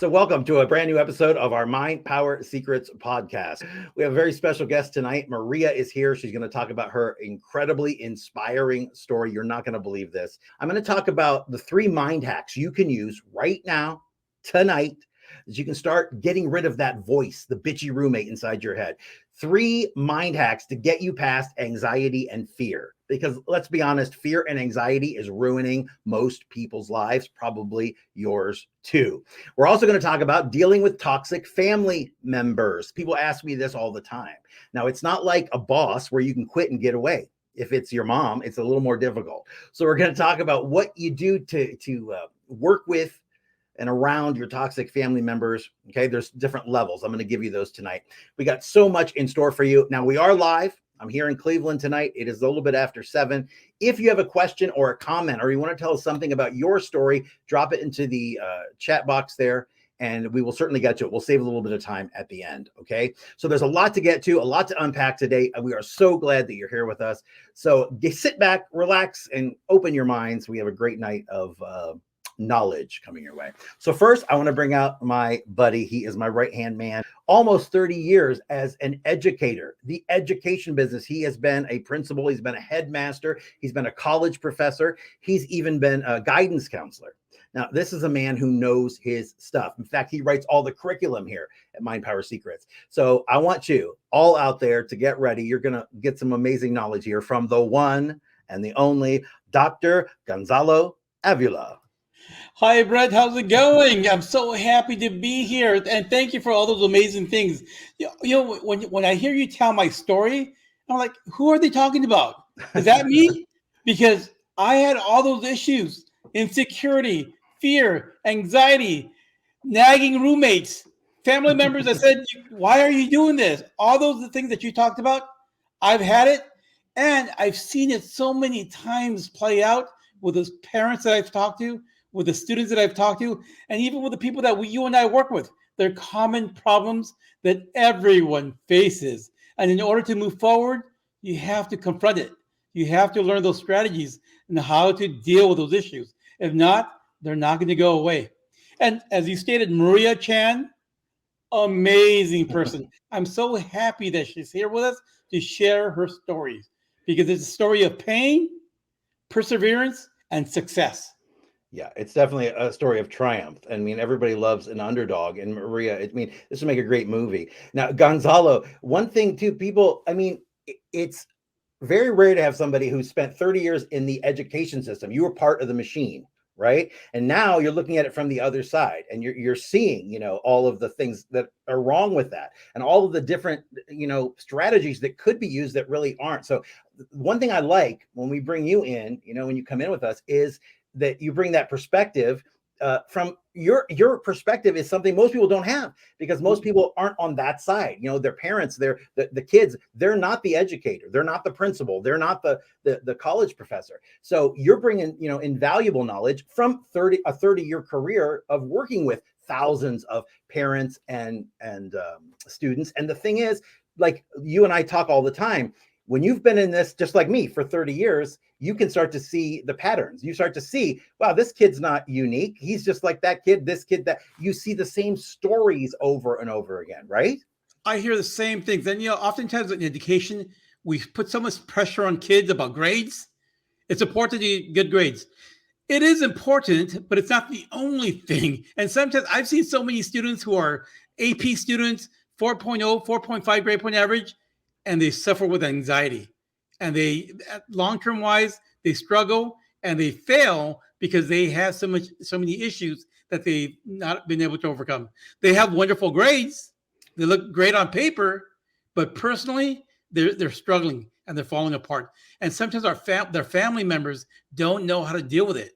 So, welcome to a brand new episode of our Mind Power Secrets podcast. We have a very special guest tonight. Maria is here. She's going to talk about her incredibly inspiring story. You're not going to believe this. I'm going to talk about the 3 mind hacks you can use right now, tonight, as you can start getting rid of that voice, the bitchy roommate inside your head. 3 mind hacks to get you past anxiety and fear. Because let's be honest, fear and anxiety is ruining most people's lives, probably yours too. We're also going to talk about dealing with toxic family members. People ask me this all the time. Now, it's not like a boss where you can quit and get away. If it's your mom, it's a little more difficult. So we're going to talk about what you do to work with and around your toxic family members. Okay, there's different levels. I'm going to give you those tonight. We got so much in store for you. Now, we are live. I'm here in Cleveland tonight. It is a little bit after 7. If you have a question or a comment, or you want to tell us something about your story, drop it into the chat box there, and we will certainly get to it. We'll save a little bit of time at the end, okay? So there's a lot to get to, a lot to unpack today, and we are so glad that you're here with us. So sit back, relax, and open your minds. We have a great night of knowledge coming your way. So first, I want to bring out my buddy. He is my right-hand man. Almost 30 years as an educator, the education business. He has been a principal. He's been a headmaster. He's been a college professor. He's even been a guidance counselor. Now, this is a man who knows his stuff. In fact, he writes all the curriculum here at Mind Power Secrets. So I want you all out there to get ready. You're going to get some amazing knowledge here from the one and the only Dr. Gonzalo Avila. Hi, Brent. How's it going? I'm so happy to be here, and thank you for all those amazing things. When I hear you tell my story, I'm like, who are they talking about? Is that me? Because I had all those issues: insecurity, fear, anxiety, nagging roommates, family members that said, "Why are you doing this?" All those things that you talked about, I've had it, and I've seen it so many times play out with those parents that I've talked to, with the students that I've talked to, and even with the people that you and I work with. They're common problems that everyone faces. And in order to move forward, you have to confront it. You have to learn those strategies and how to deal with those issues. If not, they're not going to go away. And as you stated, Maria Chan, amazing person. I'm so happy that she's here with us to share her stories, because it's a story of pain, perseverance, and success. Yeah, it's definitely a story of triumph. I mean, everybody loves an underdog, and Maria, I mean, this would make a great movie. Now, Gonzalo, one thing too, people, I mean, it's very rare to have somebody who spent 30 years in the education system. You were part of the machine, right? And now you're looking at it from the other side, and you're seeing, all of the things that are wrong with that, and all of the different, strategies that could be used that really aren't. So one thing I like when we bring you in, when you come in with us, is that you bring that perspective. From your perspective is something most people don't have, because most people aren't on that side. Their parents, they're the kids, they're not the educator, they're not the principal, they're not the college professor. So you're bringing invaluable knowledge from a 30-year career of working with thousands of parents and students. And the thing is, like you and I talk all the time, when you've been in this, just like me, for 30 years, you can start to see the patterns. You start to see, wow, this kid's not unique. He's just like that kid, this kid, that. You see the same stories over and over again, right? I hear the same things. And, oftentimes in education, we put so much pressure on kids about grades. It's important to get good grades. It is important, but it's not the only thing. And sometimes I've seen so many students who are AP students, 4.0, 4.5 grade point average, and they suffer with anxiety. And they, long-term wise, they struggle and they fail because they have so many issues that they've not been able to overcome. They have wonderful grades. They look great on paper, but personally, they're struggling and they're falling apart. And sometimes their family members don't know how to deal with it,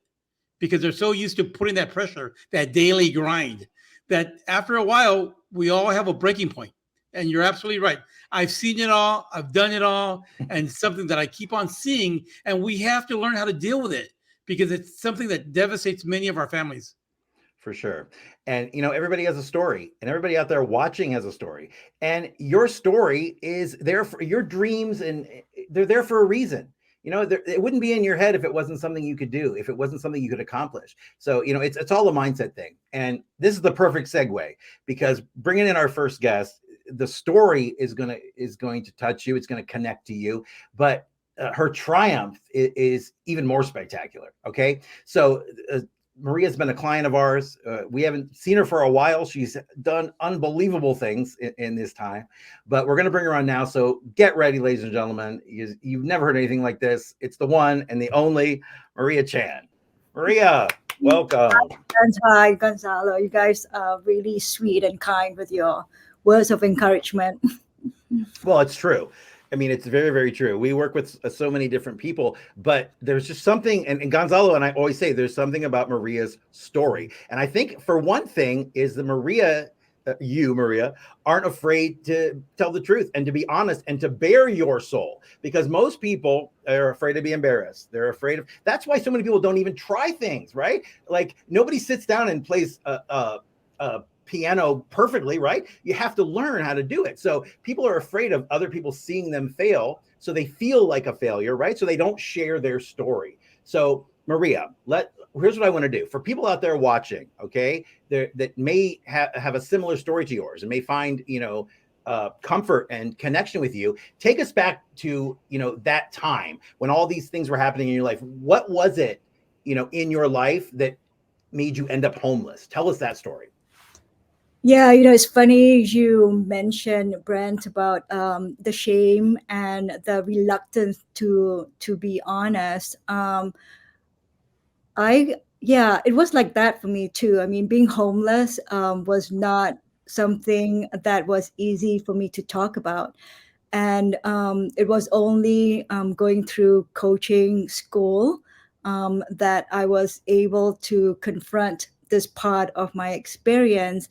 because they're so used to putting that pressure, that daily grind, that after a while, we all have a breaking point. And you're absolutely right. I've seen it all. I've done it all. And it's something that I keep on seeing. And we have to learn how to deal with it, because it's something that devastates many of our families. For sure. And, everybody has a story, and everybody out there watching has a story. And your story is there for your dreams, and they're there for a reason. it wouldn't be in your head if it wasn't something you could do, if it wasn't something you could accomplish. So, it's all a mindset thing. And this is the perfect segue, because bringing in our first guest, the story is going to touch you. It's going to connect to you, but her triumph is even more spectacular. Okay, so Maria's been a client of ours. We haven't seen her for a while. She's done unbelievable things in this time, but we're going to bring her on now. So get ready, ladies and gentlemen. You've never heard anything like this. It's the one and the only Maria Chan. Maria, welcome. Hi, Gonzalo. You guys are really sweet and kind with your words of encouragement. Well, it's true. I mean, it's very, very true. We work with so many different people, but there's just something, and Gonzalo and I always say there's something about Maria's story. And I think for one thing is that Maria, aren't afraid to tell the truth and to be honest and to bare your soul, because most people are afraid to be embarrassed. They're afraid of, that's why so many people don't even try things, right? Like nobody sits down and plays a piano perfectly, right? You have to learn how to do it. So people are afraid of other people seeing them fail, so they feel like a failure, right? So they don't share their story. So Maria, here's what I want to do for people out there watching, okay, that may have a similar story to yours and may find comfort and connection with you. Take us back to that time when all these things were happening in your life. What was it in your life that made you end up homeless? Tell us that story. Yeah, it's funny you mentioned, Brent, about the shame and the reluctance to be honest. It was like that for me too. I mean, being homeless was not something that was easy for me to talk about. And it was only going through coaching school that I was able to confront this part of my experience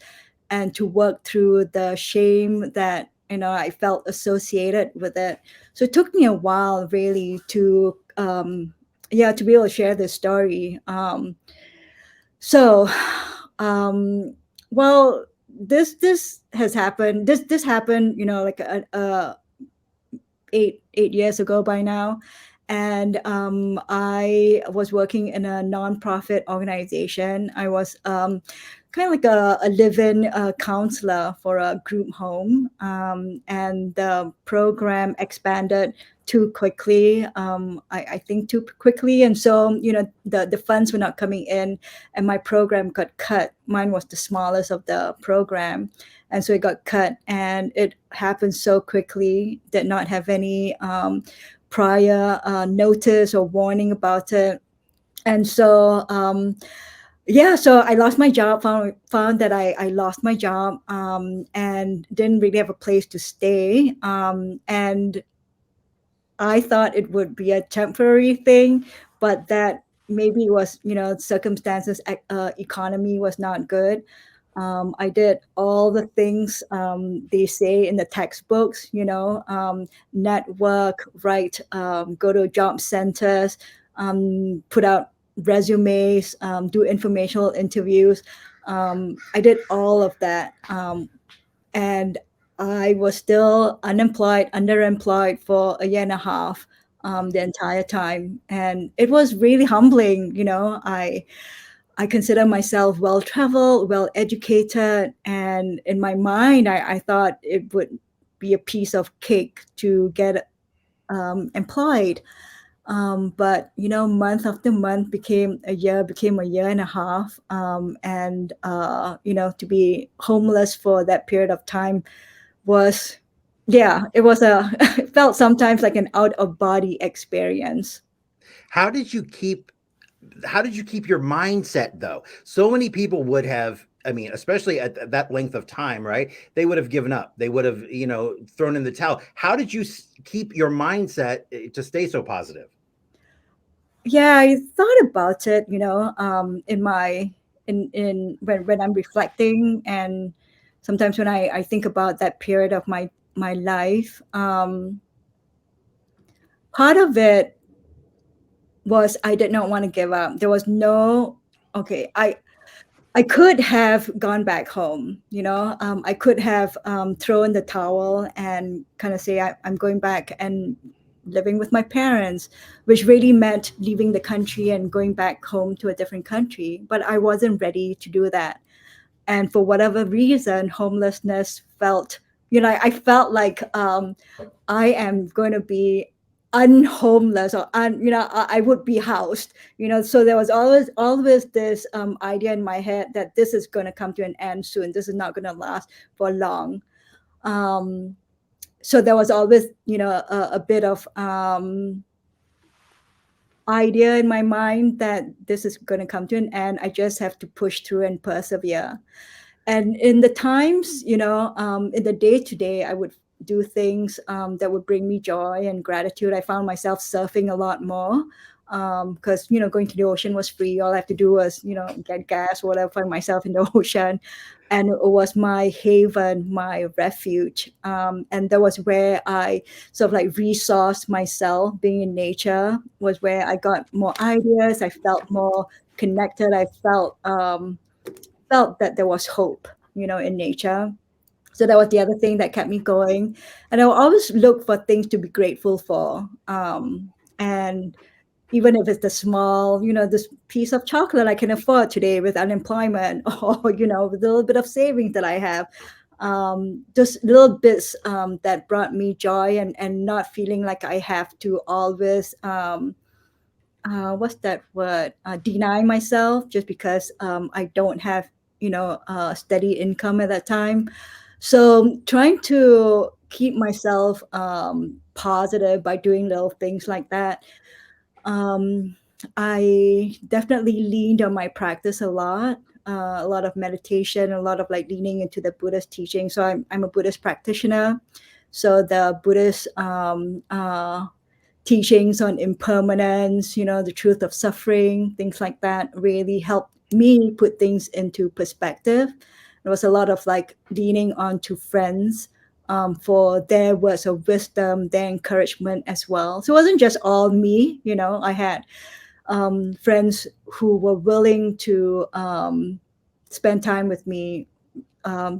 and to work through the shame that I felt associated with it. So it took me a while really to to be able to share this story. So um, well, this has happened. This happened, like a 8 years ago by now. And I was working in a nonprofit organization. I was kind of like a live-in counselor for a group home, and the program expanded too quickly. I think too quickly, and so the funds were not coming in, and my program got cut. Mine was the smallest of the program, and so it got cut, and it happened so quickly. Did not have any prior notice or warning about it. And so so I lost my job, found that I lost my job, and didn't really have a place to stay, and I thought it would be a temporary thing, but that maybe it was, circumstances, economy was not good. I did all the things they say in the textbooks, network, write, go to job centers, put out resumes, do informational interviews. I did all of that. And I was still unemployed, underemployed for a year and a half, the entire time. And it was really humbling. I consider myself well traveled, well educated, and in my mind, I thought it would be a piece of cake to get employed. But month after month became a year and a half, and to be homeless for that period of time was, yeah, it was it felt sometimes like an out of body experience. How did you keep your mindset though? So many people would have, I mean, especially at that length of time, right? They would have given up. They would have, thrown in the towel. How did you keep your mindset to stay so positive? Yeah, I thought about it, in my in when I'm reflecting, and sometimes when I think about that period of my life. Part of it was I did not want to give up. There was no, okay, I could have gone back home, I could have thrown the towel and kind of say I'm going back and living with my parents, which really meant leaving the country and going back home to a different country. But I wasn't ready to do that. And for whatever reason, homelessness felt, I felt like I am going to be unhomeless, or I would be housed, so there was always this idea in my head that this is going to come to an end soon. This is not going to last for long. So there was always, a bit of idea in my mind that this is going to come to an end. I just have to push through and persevere. And in the times, in the day to day, I would do things that would bring me joy and gratitude. I found myself surfing a lot more because, going to the ocean was free. All I have to do was, get gas, whatever, find myself in the ocean. And it was my haven, my refuge. And that was where I sort of like resourced myself. Being in nature was where I got more ideas. I felt more connected. I felt that there was hope, in nature. So that was the other thing that kept me going. And I will always look for things to be grateful for. And even if it's the small, this piece of chocolate I can afford today with unemployment, or, with a little bit of savings that I have, just little bits that brought me joy, and not feeling like I have to always, what's that word? Deny myself just because I don't have, a steady income at that time. So trying to keep myself positive by doing little things like that. I definitely leaned on my practice a lot of meditation, a lot of like leaning into the Buddhist teaching. So I'm a Buddhist practitioner. So the Buddhist teachings on impermanence, the truth of suffering, things like that really helped me put things into perspective. There was a lot of like leaning on to friends for their words of wisdom, their encouragement as well. So it wasn't just all me, I had friends who were willing to spend time with me,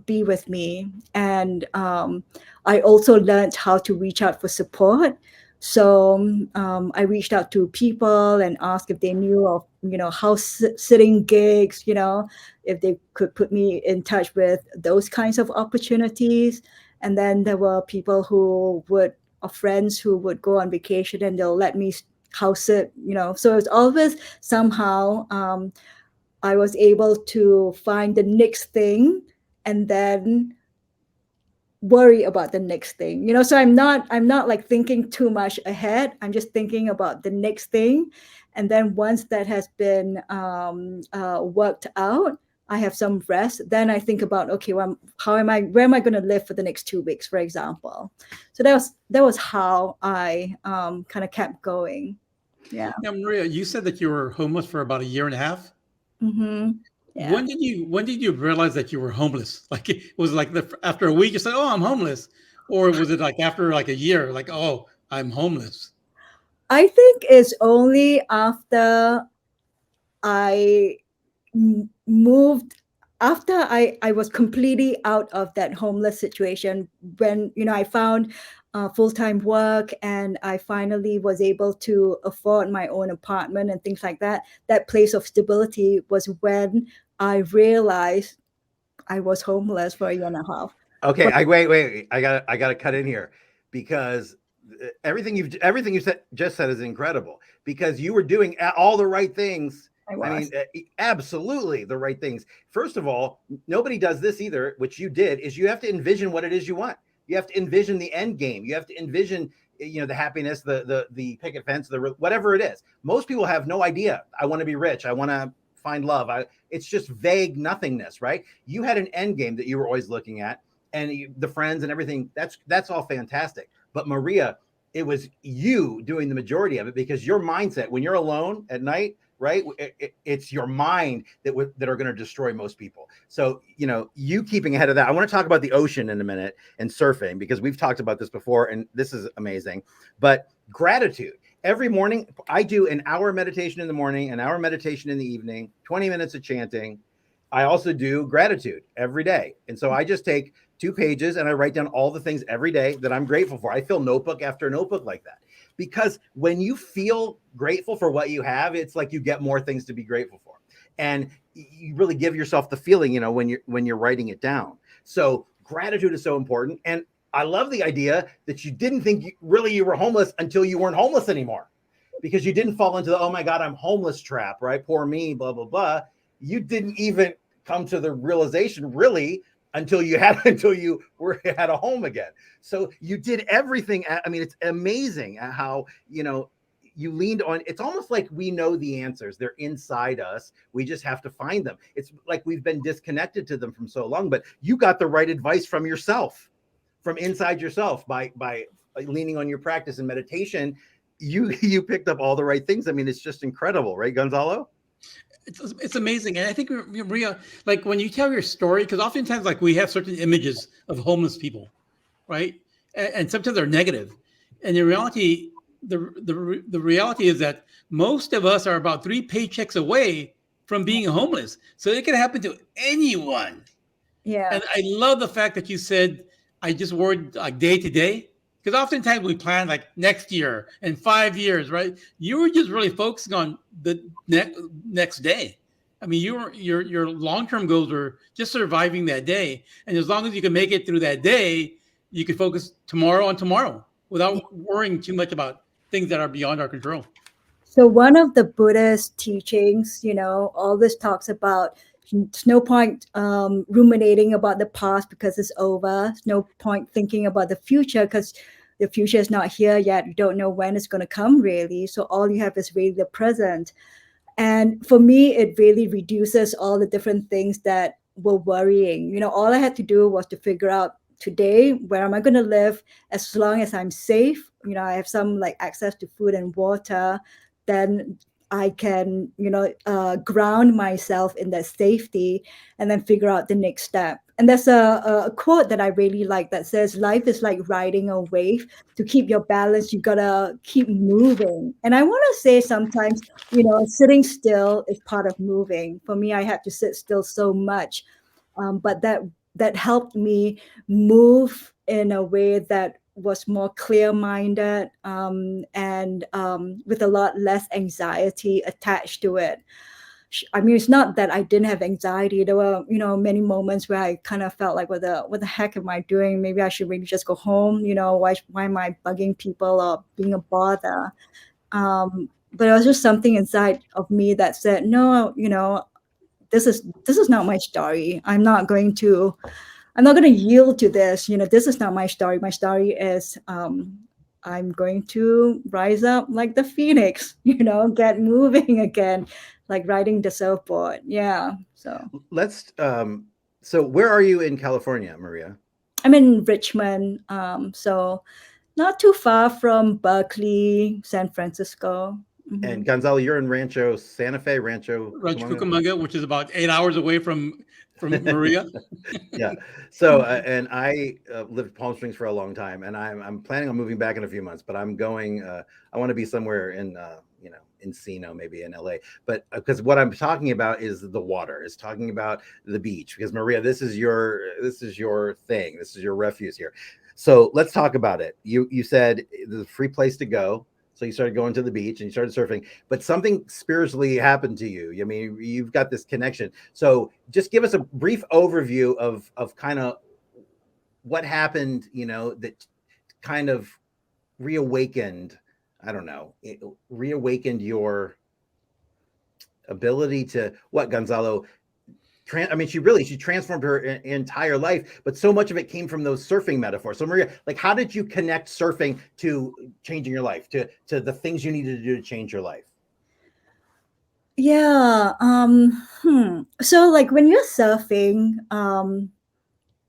be with me. And I also learned how to reach out for support. So I reached out to people and asked if they knew of, house sitting gigs, if they could put me in touch with those kinds of opportunities. And then there were people or friends who would go on vacation and they'll let me house sit, so it's always somehow I was able to find the next thing and then worry about the next thing, so I'm not like thinking too much ahead. I'm just thinking about the next thing. And then once that has been worked out, I have some rest. Then I think about, okay, well, where am I going to live for the next 2 weeks, for example? So that was how I kind of kept going. Yeah. Now, Maria, you said that you were homeless for about a year and a half. Mm-hmm. Yeah. When did you realize that you were homeless? Like, was it like after a week you said, "Oh, I'm homeless," or was it like after like a year, like, "Oh, I'm homeless"? I think it's only after I moved, after I was completely out of that homeless situation, when I found full-time work and I finally was able to afford my own apartment and things like that. That place of stability was when I realized I was homeless for a year and a half. Okay, But wait. I gotta cut in here because everything you just said is incredible, because you were doing all the right things. I I was. mean, absolutely the right things. First of all, nobody does this either, which you did, is you have to envision what it is you want. You have to envision the end game. You have to envision, the happiness, the picket fence, whatever it is. Most people have no idea. I want to be rich. I want to find love. It's just vague nothingness, right? You had an end game that you were always looking at, and the friends and everything. That's all fantastic. But Maria, it was you doing the majority of it, because your mindset when you're alone at night, right? It's your mind that are going to destroy most people. So, you keeping ahead of that. I want to talk about the ocean in a minute and surfing, because we've talked about this before and this is amazing. But gratitude. Every morning I do an hour meditation in the morning, an hour meditation in the evening, 20 minutes of chanting. I also do gratitude every day. And so I just take 2 pages and I write down all the things every day that I'm grateful for. I fill notebook after notebook like that. Because when you feel grateful for what you have, it's like you get more things to be grateful for. And you really give yourself the feeling, you know, when you're writing it down. So gratitude is so important. And I love the idea that you didn't think you were homeless until you weren't homeless anymore, because you didn't fall into the, oh my God, I'm homeless trap, right? Poor me, blah, blah, blah. You didn't even come to the realization really until you had a home again. So you did everything. I mean, it's amazing how, you know, you leaned on, it's almost like we know the answers. They're inside us. We just have to find them. It's like we've been disconnected to them from so long, but you got the right advice from yourself, from inside yourself by leaning on your practice and meditation. You picked up all the right things. I mean, it's just incredible, right, Gonzalo? It's amazing. And I think, Maria, like when you tell your story, because oftentimes like we have certain images of homeless people, right? And sometimes they're negative. And in reality, the reality is that most of us are about 3 paychecks away from being homeless. So it can happen to anyone. Yeah. And I love the fact that you said, I just worried like day to day. Because oftentimes we plan like next year and 5 years, right? You were just really focusing on the next day. I mean, your long-term goals were just surviving that day. And as long as you can make it through that day, you can focus tomorrow on tomorrow without worrying too much about things that are beyond our control. So one of the Buddha's teachings, you know, always talks about it's no point ruminating about the past because it's over. It's no point thinking about the future because the future is not here yet. You don't know when it's going to come, really. So all you have is really the present. And for me, it really reduces all the different things that were worrying. You know, all I had to do was to figure out today, where am I going to live? As long as I'm safe, you know, I have some like access to food and water, then I can, you know, ground myself in that safety and then figure out the next step. And there's a quote that I really like that says, life is like riding a wave. To keep your balance, you gotta keep moving. And I want to say sometimes, you know, sitting still is part of moving. For me, I had to sit still so much, but that helped me move in a way that was more clear-minded and with a lot less anxiety attached to it. I mean, it's not that I didn't have anxiety. There were, you know, many moments where I kind of felt like, what the heck am I doing? Maybe I should really just go home. You know, why am I bugging people or being a bother? But it was just something inside of me that said, no, you know, this is not my story. I'm not going to yield to this. You know, this is not my story. My story is I'm going to rise up like the phoenix, you know, get moving again, like riding the surfboard. Yeah. So let's so where are you in California, Maria? I'm in Richmond. So not too far from Berkeley, San Francisco. Mm-hmm. And Gonzalo, you're in Rancho Santa Fe, Rancho Cucamonga, which is about 8 hours away from Maria. Yeah. So and I lived in Palm Springs for a long time, and I'm planning on moving back in a few months. But I'm going. I want to be somewhere in you know, Encino, maybe in LA. But because what I'm talking about is the water. Is talking about the beach. Because Maria, this is your thing. This is your refuge here. So let's talk about it. You said there's a free place to go. So you started going to the beach and you started surfing, but something spiritually happened to you. I mean, you've got this connection. So just give us a brief overview of kind of what happened, you know, that kind of reawakened, I don't know, reawakened your ability to what, Gonzalo? I mean, she transformed her entire life, but so much of it came from those surfing metaphors. So Maria, like, how did you connect surfing to changing your life, to the things you needed to do to change your life? Yeah. So like when you're surfing,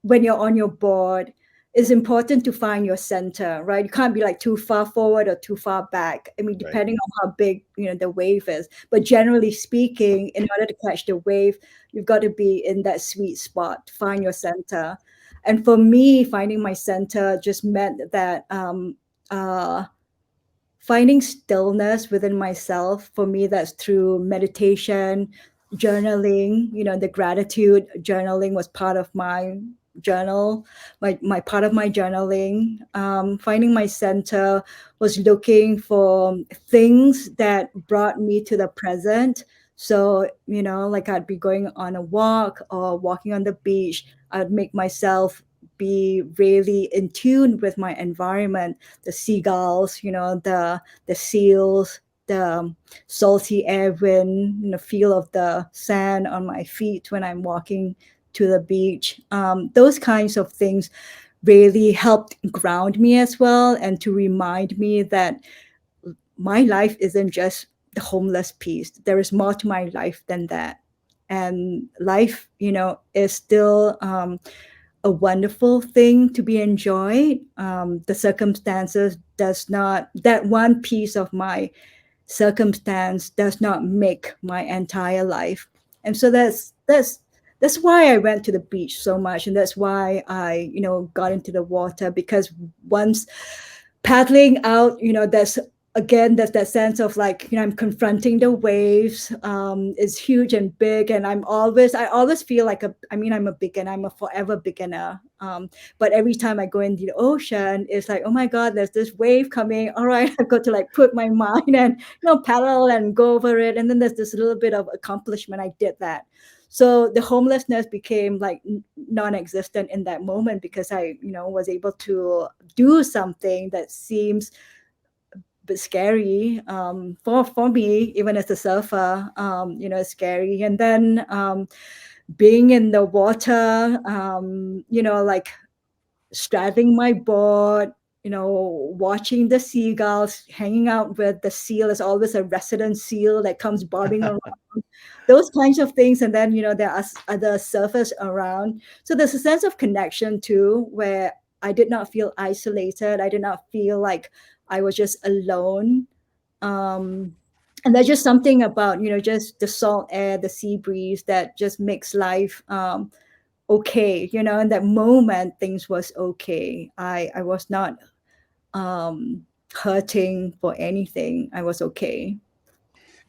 when you're on your board, it's important to find your center, right? You can't be like too far forward or too far back. I mean, depending on how big, you know, the wave is. But generally speaking, in order to catch the wave, you've got to be in that sweet spot to find your center. And for me, finding my center just meant that finding stillness within myself. For me, that's through meditation, journaling. You know, the gratitude journaling was part of my journal, my part of my journaling. Finding my center was looking for things that brought me to the present. So, like I'd be going on a walk or walking on the beach, I'd make myself be really in tune with my environment, the seagulls, the seals, the salty air wind, feel of the sand on my feet when I'm walking to the beach. Those kinds of things really helped ground me as well, and to remind me that my life isn't just the homeless piece. There is more to my life than that. And life, is still a wonderful thing to be enjoyed. The circumstances does not, that one piece of my circumstance does not make my entire life. And so that's why I went to the beach so much, and that's why I got into the water, because once paddling out, there's that sense of like, I'm confronting the waves. It's huge and big, and I always feel like I'm a beginner. I'm a forever beginner. But every time I go into the ocean, it's like, oh my God, there's this wave coming. All right, I've got to like put my mind and paddle and go over it. And then there's this little bit of accomplishment. I did that. So the homelessness became like non-existent in that moment, because I was able to do something that seems a bit scary, for me, even as a surfer. Scary. And then being in the water, like straddling my board, watching the seagulls, hanging out with the seal. There's always a resident seal that comes bobbing around, those kinds of things. And then, there are other surfers around. So there's a sense of connection too, where I did not feel isolated. I did not feel like I was just alone. And there's just something about, just the salt air, the sea breeze, that just makes life okay. In that moment, things was okay. I was not hurting for anything. I was okay.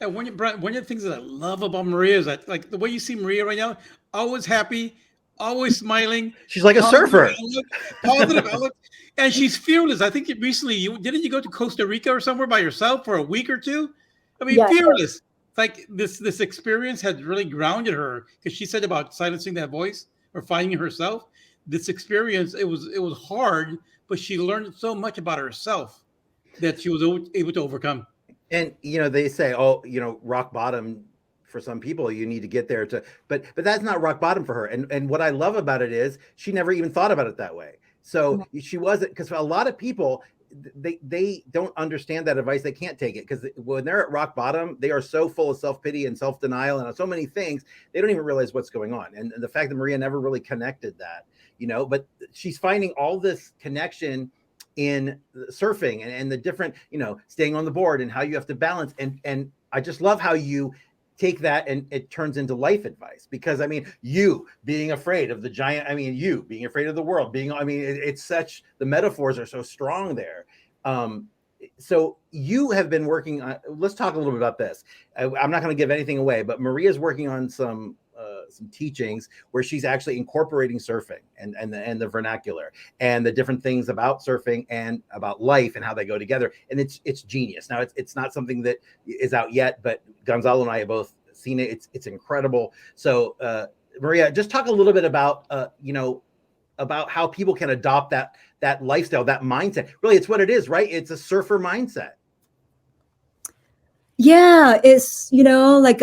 And Brent, one of the things that I love about Maria is that, like, the way you see Maria right now, always happy, always smiling, She's like a positive surfer. outlook, positive outlook, and she's fearless. I think recently you go to Costa Rica or somewhere by yourself for a week or two. I mean, Yes. fearless. Like this experience had really grounded her, because she said about silencing that voice or finding herself. This experience, it was hard, but she learned so much about herself that she was able to overcome. And they say, oh, rock bottom for some people, you need to get there to, but that's not rock bottom for her. And what I love about it is she never even thought about it that way. So she wasn't, because a lot of people, they don't understand that advice. They can't take it, because when they're at rock bottom, they are so full of self-pity and self-denial and so many things, they don't even realize what's going on. And the fact that Maria never really connected that, but she's finding all this connection in surfing and the different, staying on the board and how you have to balance. And I just love how you take that and it turns into life advice, because you being afraid of the giant, you being afraid of the world, it's such, the metaphors are so strong there. So you have been working on, let's talk a little bit about this. I'm not going to give anything away, but Maria's working on some teachings where she's actually incorporating surfing and the vernacular and the different things about surfing and about life and how they go together. And it's genius. Now it's not something that is out yet, but Gonzalo and I have both seen it. It's incredible. So Maria, just talk a little bit about about how people can adopt that lifestyle, that mindset. Really, it's what it is, right? It's a surfer mindset. Yeah, it's like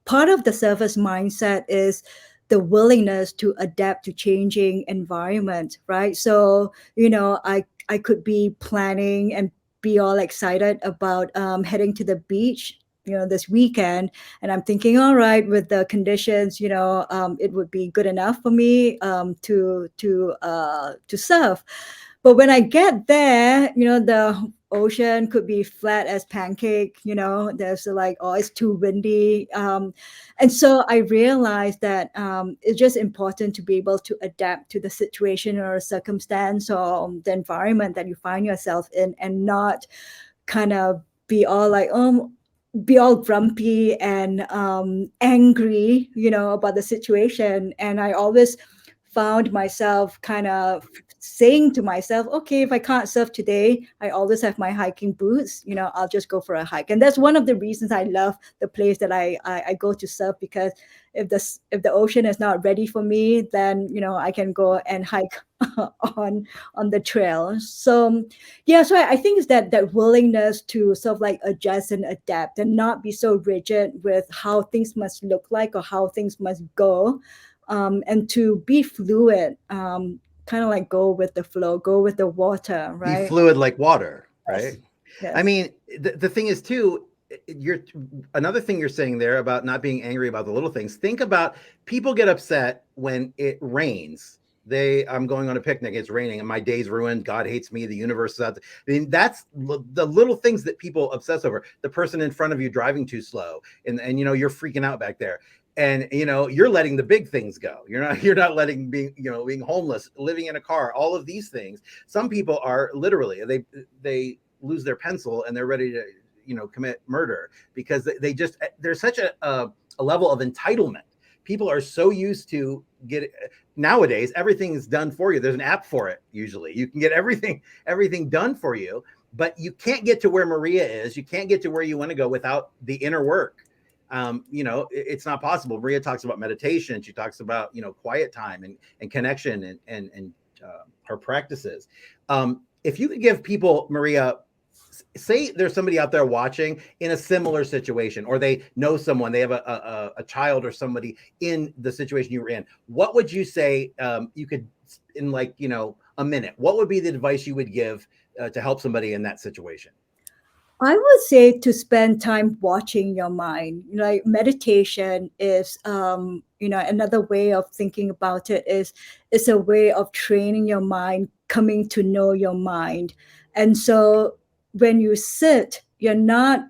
part of the surfer's mindset is the willingness to adapt to changing environment, right? So I could be planning and be all excited about heading to the beach, this weekend, and I'm thinking, all right, with the conditions, it would be good enough for me to surf. But when I get there, the ocean could be flat as pancake. There's like, oh, it's too windy. And so I realized that it's just important to be able to adapt to the situation or circumstance or the environment that you find yourself in, and not kind of be all like, be all grumpy and angry, about the situation. And I always found myself kind of saying to myself, okay, if I can't surf today, I always have my hiking boots, I'll just go for a hike. And that's one of the reasons I love the place that I go to surf, because if the ocean is not ready for me, then I can go and hike on the trail. So yeah, so I think it's that willingness to sort of like adjust and adapt and not be so rigid with how things must look like or how things must go, and to be fluid, kind of like go with the flow, go with the water, Be right? fluid like water, Yes. right? I Yes. mean, the thing is too, you're another thing you're saying there about not being angry about the little things. Think about, people get upset when it rains. I'm going on a picnic, it's raining and my day's ruined, God hates me, the universe is out. I mean, that's the little things that people obsess over. The person in front of you driving too slow, and you're freaking out back there, and you're letting the big things go. You're not letting being homeless, living in a car, all of these things. Some people are literally, they lose their pencil and they're ready to commit murder, because there's such a level of entitlement. People are so used to nowadays, everything is done for you. There's an app for it. Usually you can get everything done for you, but you can't get to where Maria is. You can't get to where you want to go without the inner work. It's not possible. Maria talks about meditation. She talks about quiet time and connection and her practices. If you could give people, Maria, say there's somebody out there watching in a similar situation, or they know someone, they have a child or somebody in the situation you were in, what would you say, you could, in like a minute, what would be the advice you would give to help somebody in that situation? I would say to spend time watching your mind. Like meditation is, another way of thinking about it is a way of training your mind, coming to know your mind. And so when you sit, you're not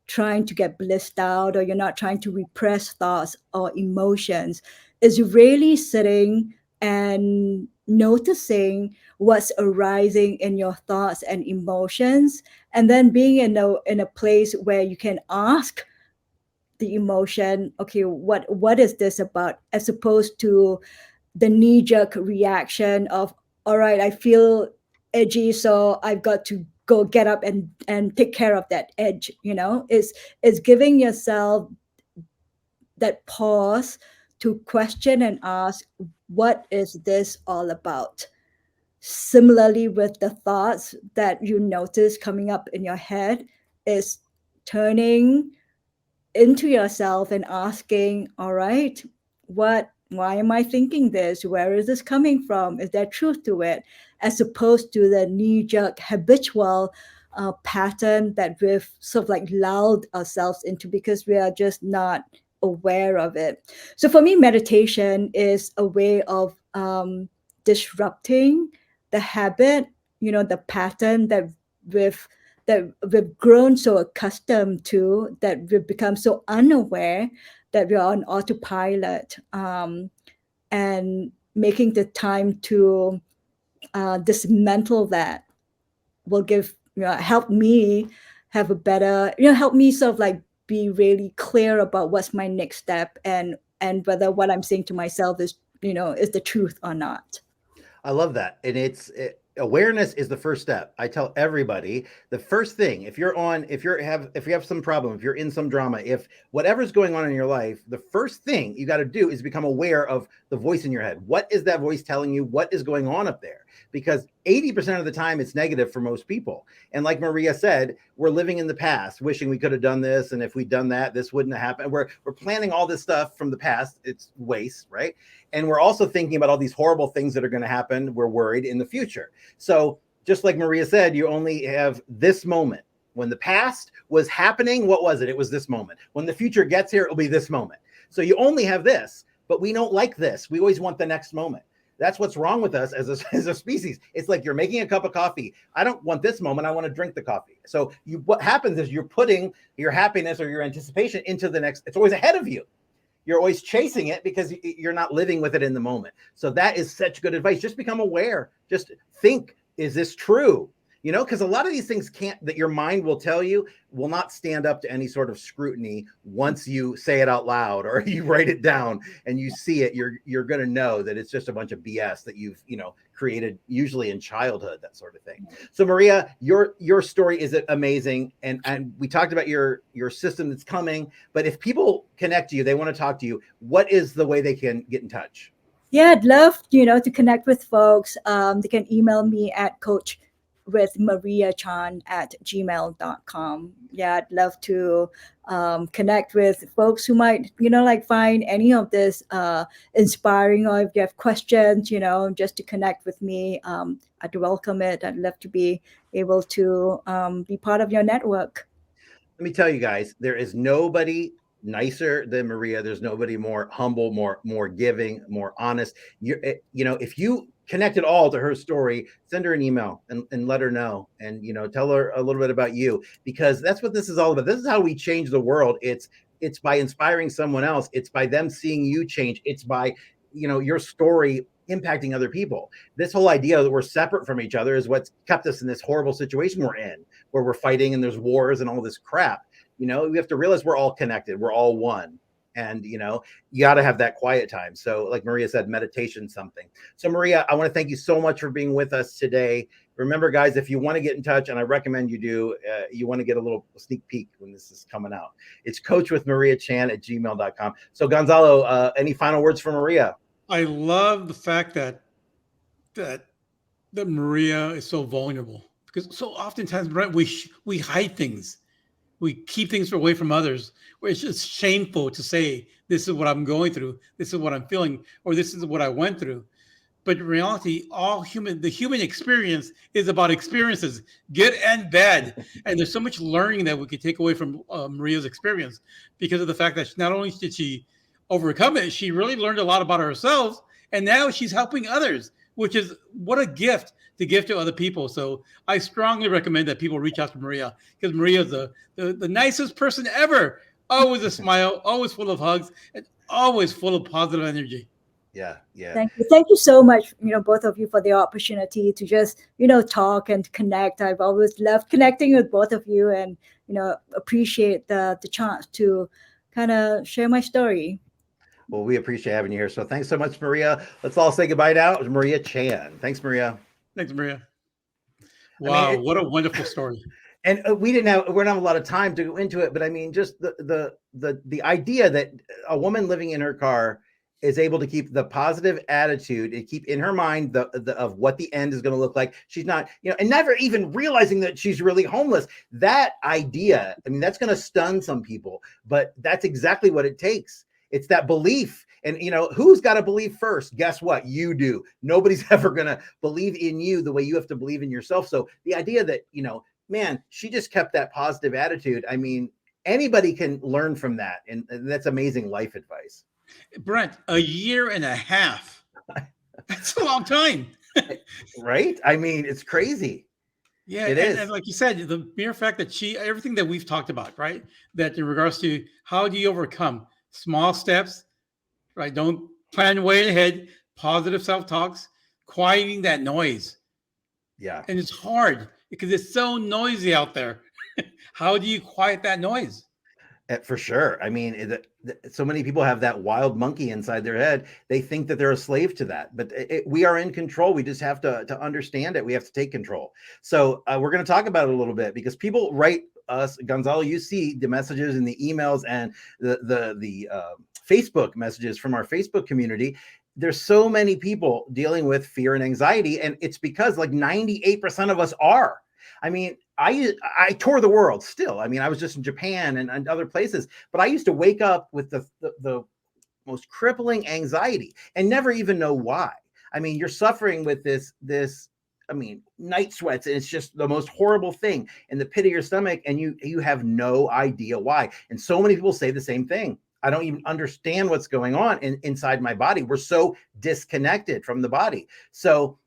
trying to get blissed out, or you're not trying to repress thoughts or emotions. It's really sitting and noticing what's arising in your thoughts and emotions, and then being in a place where you can ask the emotion, okay, what is this about, as opposed to the knee-jerk reaction of, all right, I feel edgy, so I've got to go get up and take care of that edge. It's giving yourself that pause to question and ask, what is this all about? Similarly, with the thoughts that you notice coming up in your head, is turning into yourself and asking, all right, why am I thinking this? Where is this coming from? Is there truth to it? As opposed to the knee-jerk habitual pattern that we've sort of like lulled ourselves into because we are just not aware of it. So for me, meditation is a way of disrupting the habit, the pattern we've that we've grown so accustomed to, that we've become so unaware that we're on autopilot, and making the time to dismantle that will help me have a better, help me sort of like be really clear about what's my next step, and whether what I'm saying to myself is the truth or not. I love that. And awareness is the first step. I tell everybody the first thing, if you have some problem, if you're in some drama, if whatever's going on in your life, the first thing you got to do is become aware of the voice in your head. What is that voice telling you? What is going on up there? Because 80% of the time it's negative for most people. And like Maria said, we're living in the past, wishing we could have done this. And if we'd done that, this wouldn't have happened. We're planning all this stuff from the past. It's waste, right? And we're also thinking about all these horrible things that are going to happen. We're worried in the future. So just like Maria said, you only have this moment. When the past was happening, what was it? It was this moment. When the future gets here, it'll be this moment. So you only have this, but we don't like this. We always want the next moment. That's what's wrong with us as a species. It's like you're making a cup of coffee. I don't want this moment. I want to drink the coffee. So what happens is you're putting your happiness or your anticipation into the next. It's always ahead of you. You're always chasing it because you're not living with it in the moment. So that is such good advice. Just become aware. Just think, is this true? You know, because a lot of these things that your mind will tell you will not stand up to any sort of scrutiny once you say it out loud or you write it down and you see it. You're going to know that it's just a bunch of BS that you've, created usually in childhood, that sort of thing. So Maria, your story is amazing. And we talked about your system that's coming, but if people connect to you, they want to talk to you, what is the way they can get in touch? Yeah, I'd love, to connect with folks. They can email me at coachwithmariachan@gmail.com. Yeah, I'd love to connect with folks who might, find any of this inspiring, or if you have questions, just to connect with me. I'd welcome it. I'd love to be able to be part of your network. Let me tell you guys, there is nobody nicer than Maria. There's nobody more humble, more giving, more honest. If you connect at all to her story, send her an email and let her know, and tell her a little bit about you, because that's what this is all about. This is how we change the world. It's by inspiring someone else. It's by them seeing you change. It's by your story impacting other people. This whole idea that we're separate from each other is what's kept us in this horrible situation we're in, where we're fighting and there's wars and all this crap. We have to realize we're all connected. We're all one. And, you got to have that quiet time. So like Maria said, meditation, something. So Maria, I want to thank you so much for being with us today. Remember, guys, if you want to get in touch, and I recommend you do, you want to get a little sneak peek when this is coming out. It's coachwithmariachan@gmail.com. So Gonzalo, any final words for Maria? I love the fact that Maria is so vulnerable, because so oftentimes, Brent, we hide things. We keep things away from others, where it's just shameful to say, this is what I'm going through, this is what I'm feeling, or this is what I went through. But in reality, the human experience is about experiences, good and bad. And there's so much learning that we could take away from Maria's experience, because of the fact that not only did she overcome it, she really learned a lot about herself. And now she's helping others, which is what a gift to give to other people. So I strongly recommend that people reach out to Maria, because Maria is the nicest person ever. Always a smile, always full of hugs, and always full of positive energy. Yeah. Thank you so much, both of you, for the opportunity to just, talk and connect. I've always loved connecting with both of you, and, appreciate the chance to kind of share my story. Well, we appreciate having you here. So thanks so much, Maria. Let's all say goodbye now. It was Maria Chan. Thanks, Maria. Thanks, Maria. Wow, what a wonderful story. And we don't have a lot of time to go into it, but I mean, just the idea that a woman living in her car is able to keep the positive attitude and keep in her mind of what the end is going to look like. She's not, and never even realizing that she's really homeless. That idea, I mean, that's going to stun some people, but that's exactly what it takes. It's that belief. And, who's got to believe first? Guess what? You do. Nobody's ever going to believe in you the way you have to believe in yourself. So the idea that, man, she just kept that positive attitude. I mean, anybody can learn from that. And that's amazing life advice. Brent, a year and a half. That's a long time. Right? I mean, it's crazy. Yeah, it is. And like you said, the mere fact that everything that we've talked about, right? That in regards to how do you overcome small steps, right? Don't plan way ahead, positive self-talks, quieting that noise. Yeah. And it's hard because it's so noisy out there. How do you quiet that noise? For sure. I mean, so many people have that wild monkey inside their head. They think that they're a slave to that, but we are in control. We just have to understand it. We have to take control. So we're going to talk about it a little bit, because people write us, Gonzalo, you see the messages and the emails and the Facebook messages from our Facebook community. There's so many people dealing with fear and anxiety, and it's because like 98% of us are. I mean, I tour the world still. I mean, I was just in Japan and other places, but I used to wake up with the most crippling anxiety and never even know why. I mean, you're suffering with this, I mean, night sweats, and it's just the most horrible thing in the pit of your stomach, and you have no idea why. And so many people say the same thing. I don't even understand what's going on inside my body. We're so disconnected from the body. So,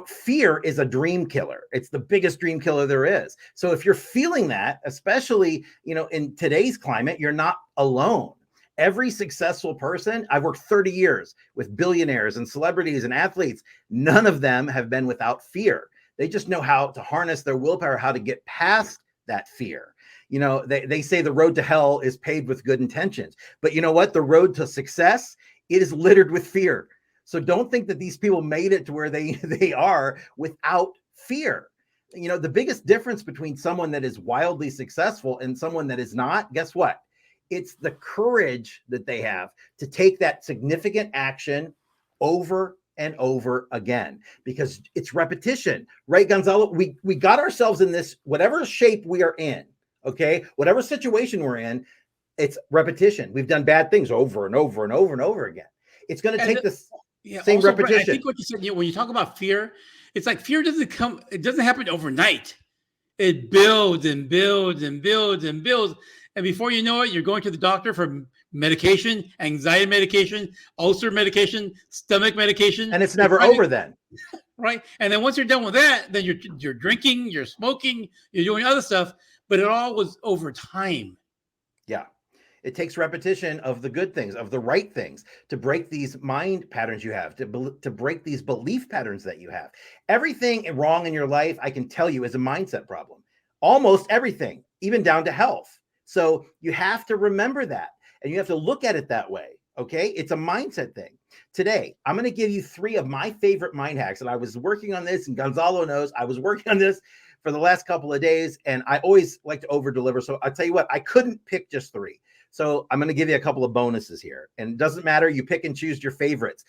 fear is a dream killer. It's the biggest dream killer there is. So if you're feeling that, especially, in today's climate, you're not alone. Every successful person, I've worked 30 years with billionaires and celebrities and athletes. None of them have been without fear. They just know how to harness their willpower, how to get past that fear. You know, they say the road to hell is paved with good intentions, but you know what? The road to success, it is littered with fear. So don't think that these people made it to where they are without fear. You know, the biggest difference between someone that is wildly successful and someone that is not, guess what? It's the courage that they have to take that significant action over and over again, because it's repetition, right, Gonzalo? We got ourselves in this, whatever shape we are in, okay, whatever situation we're in, it's repetition. We've done bad things over and over and over and over again. It's going to take this same also, repetition. I think what you said, when you talk about fear, it's like fear it doesn't happen overnight. It builds and builds and builds and builds. And before you know it, you're going to the doctor for medication, anxiety medication, ulcer medication, stomach medication. And it's never over then. Right. And then once you're done with that, then you're drinking, you're smoking, you're doing other stuff, but it all was over time. Yeah. It takes repetition of the good things, of the right things, to break these mind patterns you have, to break these belief patterns that you have. Everything wrong in your life, I can tell you, is a mindset problem. Almost everything, even down to health. So you have to remember that, and you have to look at it that way. Okay. It's a mindset thing. Today, I'm going to give you 3 of my favorite mind hacks. And I was working on this, and Gonzalo knows I was working on this for the last couple of days, and I always like to over deliver. So I'll tell you what, I couldn't pick just 3. So I'm going to give you a couple of bonuses here, and it doesn't matter. You pick and choose your favorites.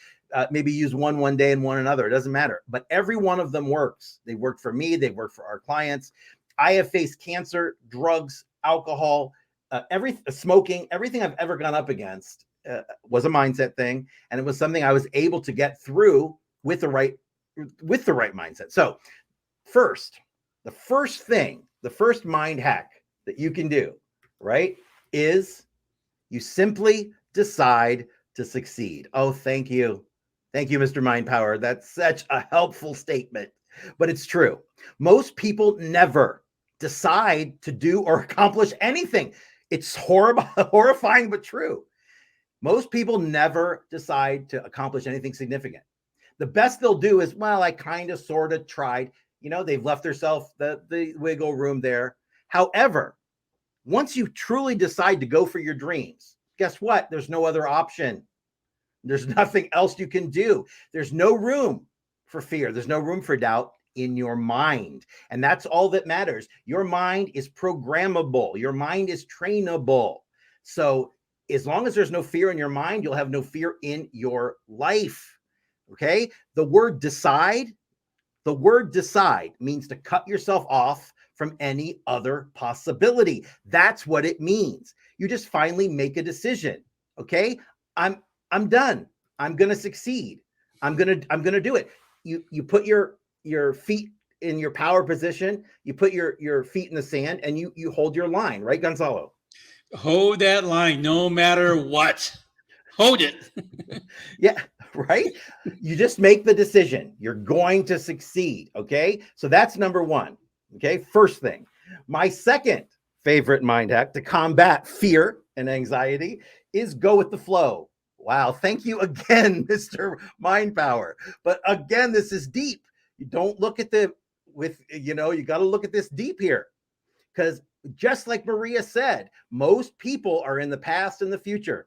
Maybe use one day and one another. It doesn't matter, but every one of them works. They work for me. They work for our clients. I have faced cancer, drugs, alcohol, smoking, everything I've ever gone up against was a mindset thing. And it was something I was able to get through with the right mindset. So the first mind hack that you can do, right, is you simply decide to succeed. Oh, thank you. Thank you, Mr. Mind Power. That's such a helpful statement, but it's true. Most people never decide to do or accomplish anything. It's horrifying, but true. Most people never decide to accomplish anything significant. The best they'll do is, well, I kind of sort of tried. You know, they've left themselves the wiggle room there. However, once you truly decide to go for your dreams, guess what? There's no other option. There's nothing else you can do. There's no room for fear. There's no room for doubt in your mind. And that's all that matters. Your mind is programmable. Your mind is trainable. So as long as there's no fear in your mind, you'll have no fear in your life. Okay. The word decide means to cut yourself off from any other possibility. That's what it means. You just finally make a decision. Okay. I'm done. I'm going to succeed. I'm going to do it. You put your feet in your power position. You put your feet in the sand, and you hold your line, right, Gonzalo? Hold that line no matter what. Hold it. Yeah, right? You just make the decision. You're going to succeed, okay? So that's number 1, okay? First thing. My second favorite mind hack to combat fear and anxiety is go with the flow. Wow, thank you again, Mr. Mind Power. But again, this is deep. You don't look at you got to look at this deep here, because just like Maria said, most people are in the past and the future.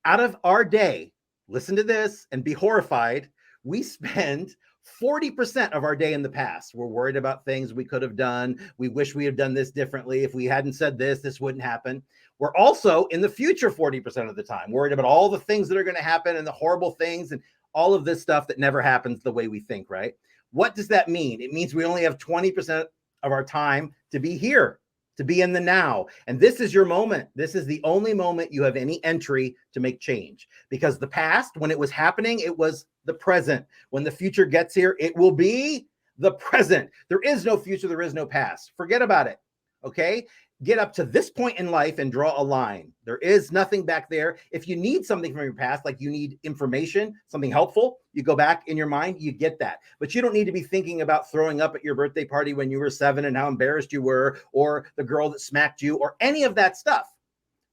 Out of our day, listen to this and be horrified, we spend 40% of our day in the past. We're worried about things we could have done. We wish we had done this differently. If we hadn't said this wouldn't happen. We're also in the future 40% of the time, worried about all the things that are going to happen and the horrible things and all of this stuff that never happens the way we think, right? What does that mean? It means we only have 20% of our time to be here, to be in the now. And this is your moment. This is the only moment you have any entry to make change, because the past, when it was happening, it was the present. When the future gets here, it will be the present. There is no future. There is no past. Forget about it. Okay. Get up to this point in life and draw a line. There is nothing back there. If you need something from your past, like you need information, something helpful, you go back in your mind, you get that. But you don't need to be thinking about throwing up at your birthday party when you were 7 and how embarrassed you were, or the girl that smacked you, or any of that stuff,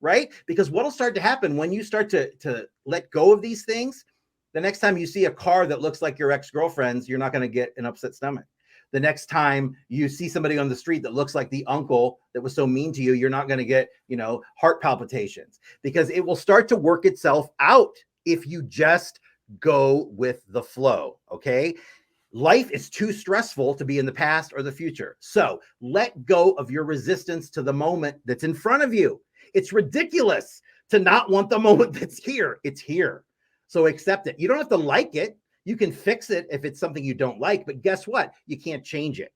right? Because what'll start to happen when you start to let go of these things, the next time you see a car that looks like your ex-girlfriend's, you're not going to get an upset stomach. The next time you see somebody on the street that looks like the uncle that was so mean to you, you're not going to get, heart palpitations, because it will start to work itself out if you just go with the flow. Okay. Life is too stressful to be in the past or the future. So let go of your resistance to the moment that's in front of you. It's ridiculous to not want the moment that's here. It's here. So accept it. You don't have to like it. You can fix it if it's something you don't like, but guess what? You can't change it.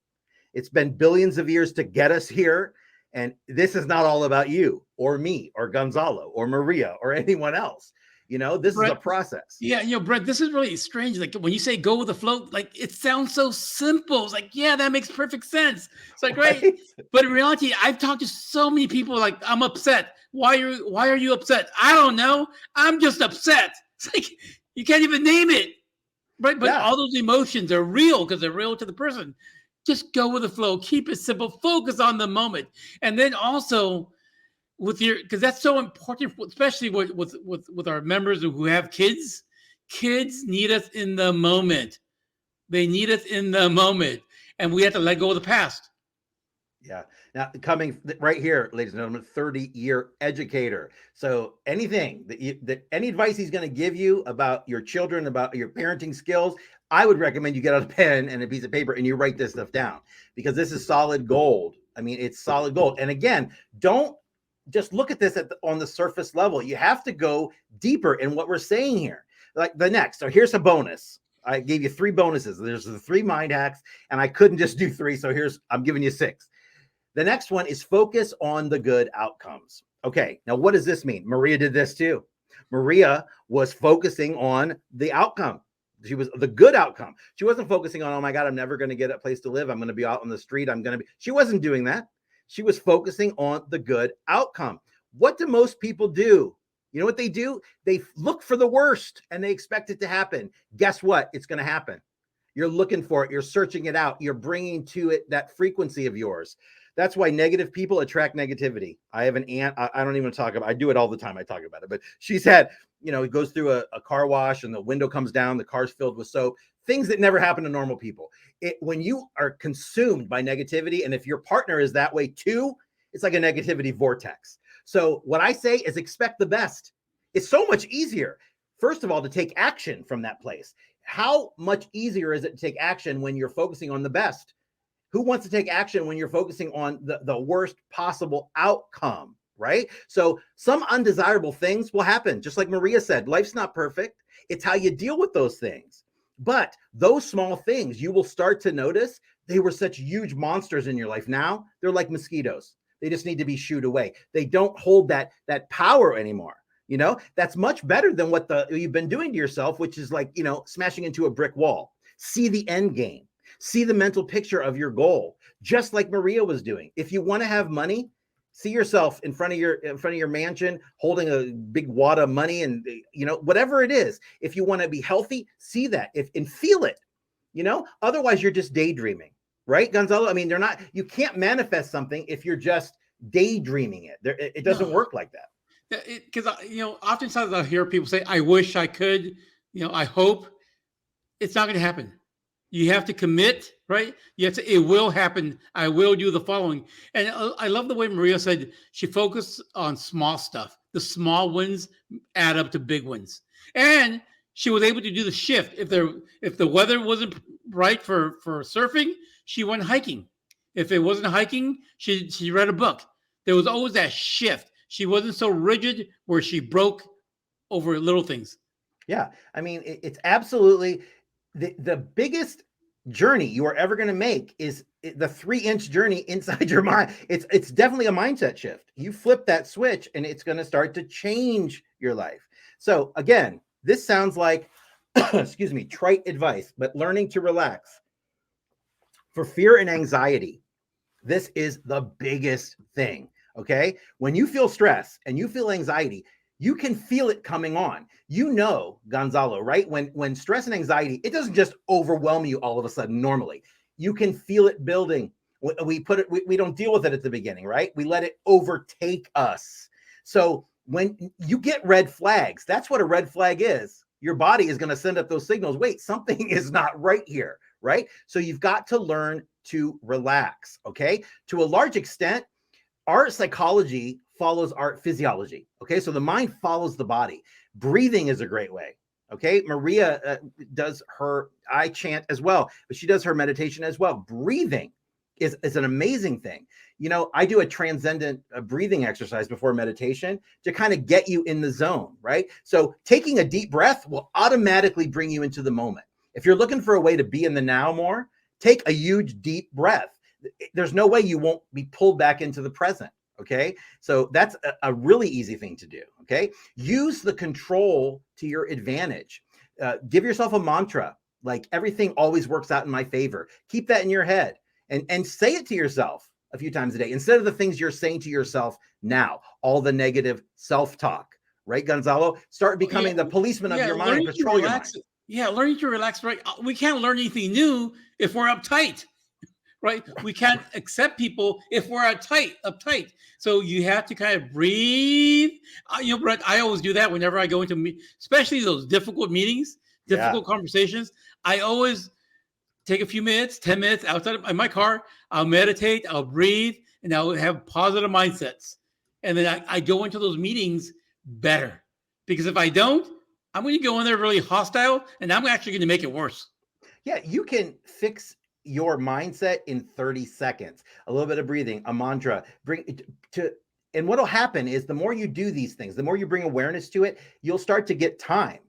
It's been billions of years to get us here. And this is not all about you or me or Gonzalo or Maria or anyone else. This is a process. Yeah, Brent, this is really strange. Like when you say go with the flow, like it sounds so simple. It's like, yeah, that makes perfect sense. It's like, right. But in reality, I've talked to so many people like, I'm upset. Why are you upset? I don't know. I'm just upset. It's like, you can't even name it. Right. But all those emotions are real because they're real to the person. Just go with the flow. Keep it simple. Focus on the moment. And then also because that's so important, especially with our members who have kids. Kids need us in the moment. They need us in the moment. And we have to let go of the past. Yeah. Now, coming right here, ladies and gentlemen, 30-year educator. So anything any advice he's going to give you about your children, about your parenting skills, I would recommend you get out a pen and a piece of paper and you write this stuff down, because this is solid gold. I mean, it's solid gold. And again, don't just look at this on the surface level. You have to go deeper in what we're saying here. Like so here's a bonus. I gave you 3 bonuses. There's the 3 mind hacks, and I couldn't just do 3. So I'm giving you 6. The next one is focus on the good outcomes. Okay, now what does this mean? Maria did this too. Maria was focusing on the outcome. She was the good outcome. She wasn't focusing on, oh my God, I'm never going to get a place to live. I'm going to be out on the street. She wasn't doing that. She was focusing on the good outcome. What do most people do? You know what they do? They look for the worst and they expect it to happen. Guess what? It's going to happen. You're looking for it. You're searching it out. You're bringing to it that frequency of yours. That's why negative people attract negativity. I have an aunt. I don't even talk about. I do it all the time. I talk about it, but she's had, it goes through a car wash and the window comes down. The car's filled with soap. Things that never happen to normal people. When you are consumed by negativity, and if your partner is that way too, it's like a negativity vortex. So what I say is expect the best. It's so much easier, first of all, to take action from that place. How much easier is it to take action when you're focusing on the best? Who wants to take action when you're focusing on the worst possible outcome, right? So some undesirable things will happen. Just like Maria said, life's not perfect. It's how you deal with those things. But those small things, you will start to notice they were such huge monsters in your life. Now they're like mosquitoes. They just need to be shooed away. They don't hold that power anymore. That's much better than what you've been doing to yourself, which is like, smashing into a brick wall. See the end game. See the mental picture of your goal, just like Maria was doing. If you want to have money, see yourself in front of your mansion, holding a big wad of money, and whatever it is. If you want to be healthy, see that and feel it. Otherwise you're just daydreaming, right, Gonzalo? I mean, you can't manifest something if you're just daydreaming it. It doesn't work like that. Because oftentimes I hear people say, "I wish I could," I hope. It's not going to happen. You have to commit, right? You have to, it will happen. I will do the following. And I love the way Maria said she focused on small stuff. The small wins add up to big wins. And she was able to do the shift. If the weather wasn't right for surfing, she went hiking. If it wasn't hiking, she read a book. There was always that shift. She wasn't so rigid where she broke over little things. Yeah. I mean, it's absolutely the biggest journey you are ever going to make is the 3-inch journey inside your mind. It's definitely a mindset shift. You flip that switch and it's going to start to change your life. So again, this sounds like, excuse me, trite advice, but learning to relax. For fear and anxiety, this is the biggest thing. Okay. When you feel stress and you feel anxiety, you can feel it coming on. Gonzalo, right? When stress and anxiety, it doesn't just overwhelm you all of a sudden normally. You can feel it building. We don't deal with it at the beginning, right? We let it overtake us. So when you get red flags, that's what a red flag is. Your body is going to send up those signals. Wait, something is not right here, right? So you've got to learn to relax, okay? To a large extent, our psychology follows our physiology, okay? So the mind follows the body. Breathing is a great way, okay? Maria does her, I chant as well, but she does her meditation as well. Breathing is an amazing thing. You know, I do a transcendent breathing exercise before meditation to kind of get you in the zone, right? So taking a deep breath will automatically bring you into the moment. If you're looking for a way to be in the now more, take a huge deep breath. There's no way you won't be pulled back into the present. Okay. So that's a really easy thing to do. Okay. Use the control to your advantage. Give yourself a mantra, like everything always works out in my favor. Keep that in your head and say it to yourself a few times a day instead of the things you're saying to yourself now, all the negative self-talk, right? Gonzalo, start becoming the policeman of your mind, control your mind. Yeah. Learning to relax, right? We can't learn anything new if we're uptight. Right? We can't accept people if we're uptight. So you have to kind of breathe. Brent, I always do that whenever I go into especially those difficult meetings, difficult conversations. I always take a few minutes, 10 minutes outside of my car. I'll meditate, I'll breathe, and I'll have positive mindsets. And then I go into those meetings better. Because if I don't, I'm going to go in there really hostile, and I'm actually going to make it worse. Yeah, you can fix your mindset in 30 seconds. A little bit of breathing, a mantra, and what'll happen is the more you do these things, the more you bring awareness to it, you'll start to get time.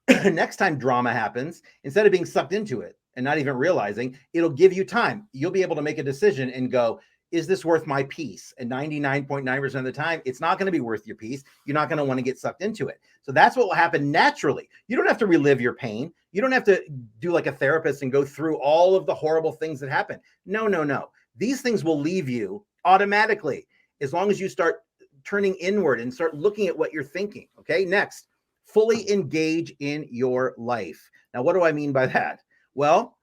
Next time drama happens, instead of being sucked into it and not even realizing, it'll give you time. You'll be able to make a decision and go, is this worth my peace? And 99.9% of the time, it's not going to be worth your peace. You're not going to want to get sucked into it. So that's what will happen naturally. You don't have to relive your pain. You don't have to do like a therapist and go through all of the horrible things that happen. No. These things will leave you automatically as long as you start turning inward and start looking at what you're thinking. Okay. Next, fully engage in your life. Now, what do I mean by that? Well,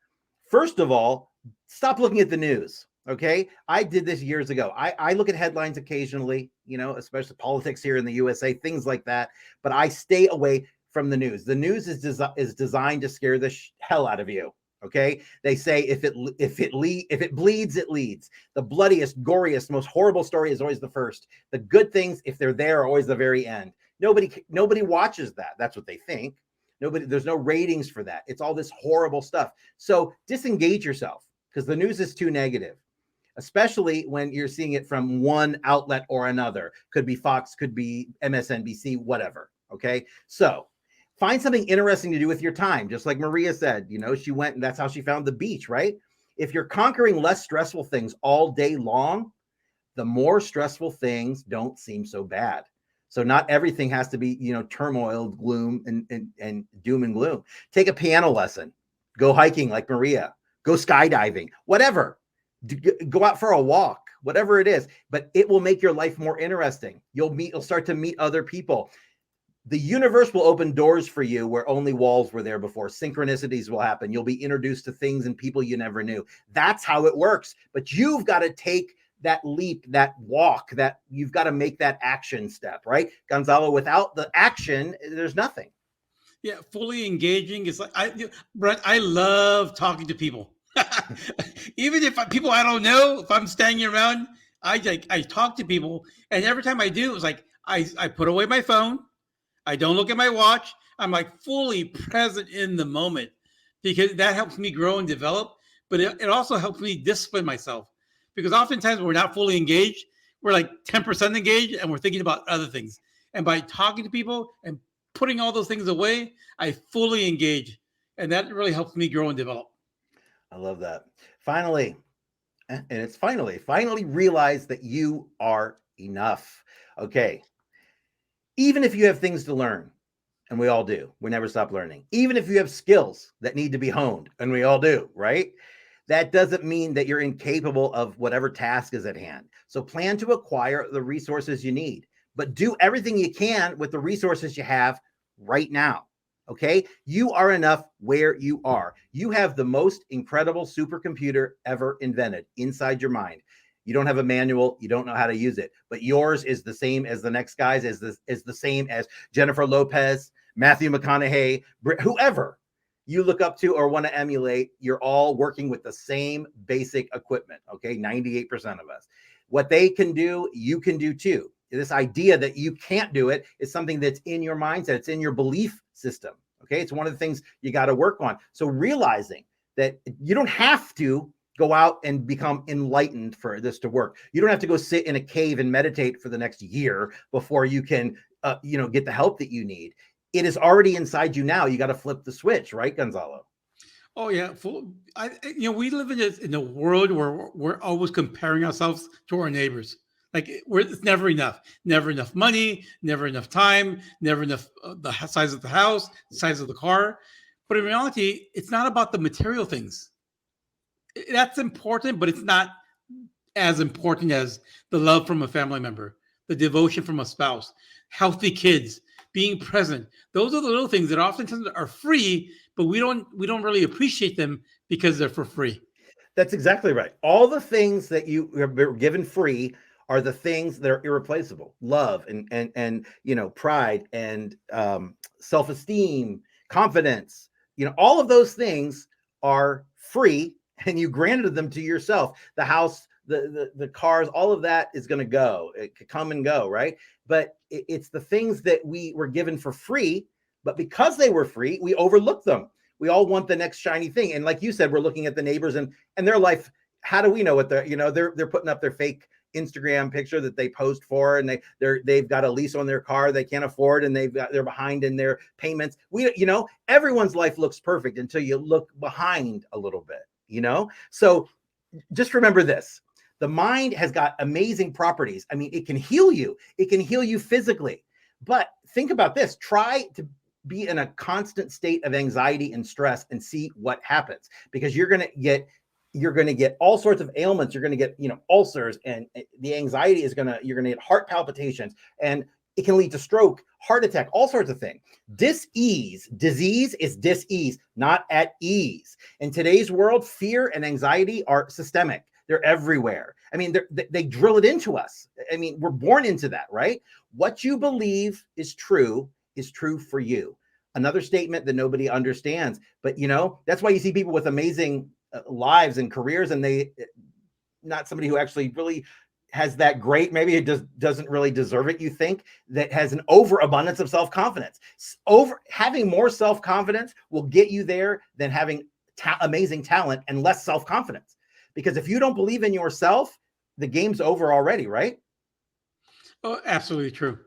first of all, stop looking at the news. Okay. I did this years ago. I look at headlines occasionally, especially politics here in the USA, things like that. But I stay away from the news. The news is designed to scare the hell out of you. Okay. They say if it bleeds, it leads. The bloodiest, goriest, most horrible story is always the first. The good things, if they're there, are always the very end. Nobody watches that. That's what they think. There's no ratings for that. It's all this horrible stuff. So disengage yourself because the news is too negative. Especially when you're seeing it from one outlet or another. Could be Fox, could be MSNBC, whatever. Okay. So find something interesting to do with your time. Just like Maria said, she went and that's how she found the beach, right? If you're conquering less stressful things all day long, the more stressful things don't seem so bad. So not everything has to be, turmoil, gloom, and doom and gloom. Take a piano lesson, go hiking like Maria, go skydiving, whatever. Go out for a walk, whatever it is, but it will make your life more interesting. You'll start to meet other people. The universe will open doors for you where only walls were there before. Synchronicities will happen. You'll be introduced to things and people you never knew. That's how it works. But you've got to take that leap, that walk, that you've got to make that action step, right? Gonzalo, without the action, there's nothing. Yeah, fully engaging is like Brent, I love talking to people. Even if people I don't know, if I'm standing around, I talk to people, and every time I do, it's like I put away my phone, I don't look at my watch, I'm like fully present in the moment because that helps me grow and develop. But it also helps me discipline myself because oftentimes we're not fully engaged, we're like 10% engaged, and we're thinking about other things. And by talking to people and putting all those things away, I fully engage, and that really helps me grow and develop. I love that. Finally realize that you are enough. Okay. Even if you have things to learn, and we all do, we never stop learning. Even if you have skills that need to be honed, and we all do, right? That doesn't mean that you're incapable of whatever task is at hand. So plan to acquire the resources you need, but do everything you can with the resources you have right now. Okay. You are enough where you are. You have the most incredible supercomputer ever invented inside your mind. You don't have a manual. You don't know how to use it, but yours is the same as the next guy's, is the same as Jennifer Lopez, Matthew McConaughey, whoever. you look up to or want to emulate, you're all working with the same basic equipment. Okay. 98% of us. What they can do, you can do too. This idea that you can't do it is something that's in your mindset. It's in your belief system. Okay. It's one of the things you got to work on. So realizing that you don't have to go out and become enlightened for this to work. You don't have to go sit in a cave and meditate for the next year before you can, get the help that you need. It is already inside you now. You got to flip the switch, right, Gonzalo? Oh yeah, we live in a world where we're always comparing ourselves to our neighbors. Like it's never enough money, never enough time, never enough the size of the house, size of the car. But in reality, it's not about the material things. That's important, but it's not as important as the love from a family member, the devotion from a spouse, healthy kids, being present. Those are the little things that oftentimes are free, but we don't really appreciate them because they're for free. That's exactly right. All the things that you were given free are the things that are irreplaceable. Love and pride and self-esteem, confidence. All of those things are free, and you granted them to yourself. The house, the cars, all of that is going to go. It could come and go, right? But it's the things that we were given for free, but because they were free, we overlook them. We all want the next shiny thing. And like you said, we're looking at the neighbors and their life. How do we know what they're putting up their fake Instagram picture that they post for, and they've got a lease on their car they can't afford, and they're behind in their payments. Everyone's life looks perfect until you look behind a little bit, So just remember this. The mind has got amazing properties. I mean, it can heal you. It can heal you physically. But think about this. Try to be in a constant state of anxiety and stress and see what happens, because you're going to get all sorts of ailments. You're going to get, ulcers, and the anxiety you're going to get heart palpitations, and it can lead to stroke, heart attack, all sorts of things. Disease is dis-ease, not at ease. In today's world, fear and anxiety are systemic. They're everywhere. I mean, they drill it into us. I mean, we're born into that, right? What you believe is true for you. Another statement that nobody understands, but that's why you see people with amazing lives and careers, and they not somebody who actually really has that great, maybe it just doesn't really deserve it, you think, that has an overabundance of self-confidence. Having more self-confidence will get you there than having amazing talent and less self-confidence. Because if you don't believe in yourself, the game's over already, right? Oh, absolutely true.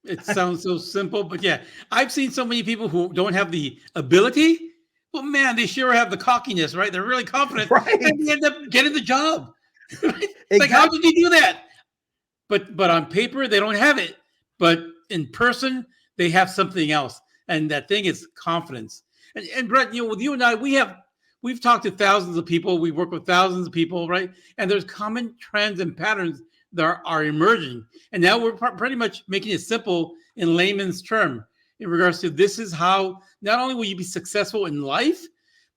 It sounds so simple, but yeah, I've seen so many people who don't have the ability, but man, they sure have the cockiness, right? They're really confident, right? And they end up getting the job. Right? Exactly. Like, how did you do that? But on paper, they don't have it. But in person, they have something else, and that thing is confidence. And Brent, with you and I, we've talked to thousands of people. We work with thousands of people, right? And there's common trends and patterns that are emerging. And now we're pretty much making it simple in layman's term in regards to this is how not only will you be successful in life,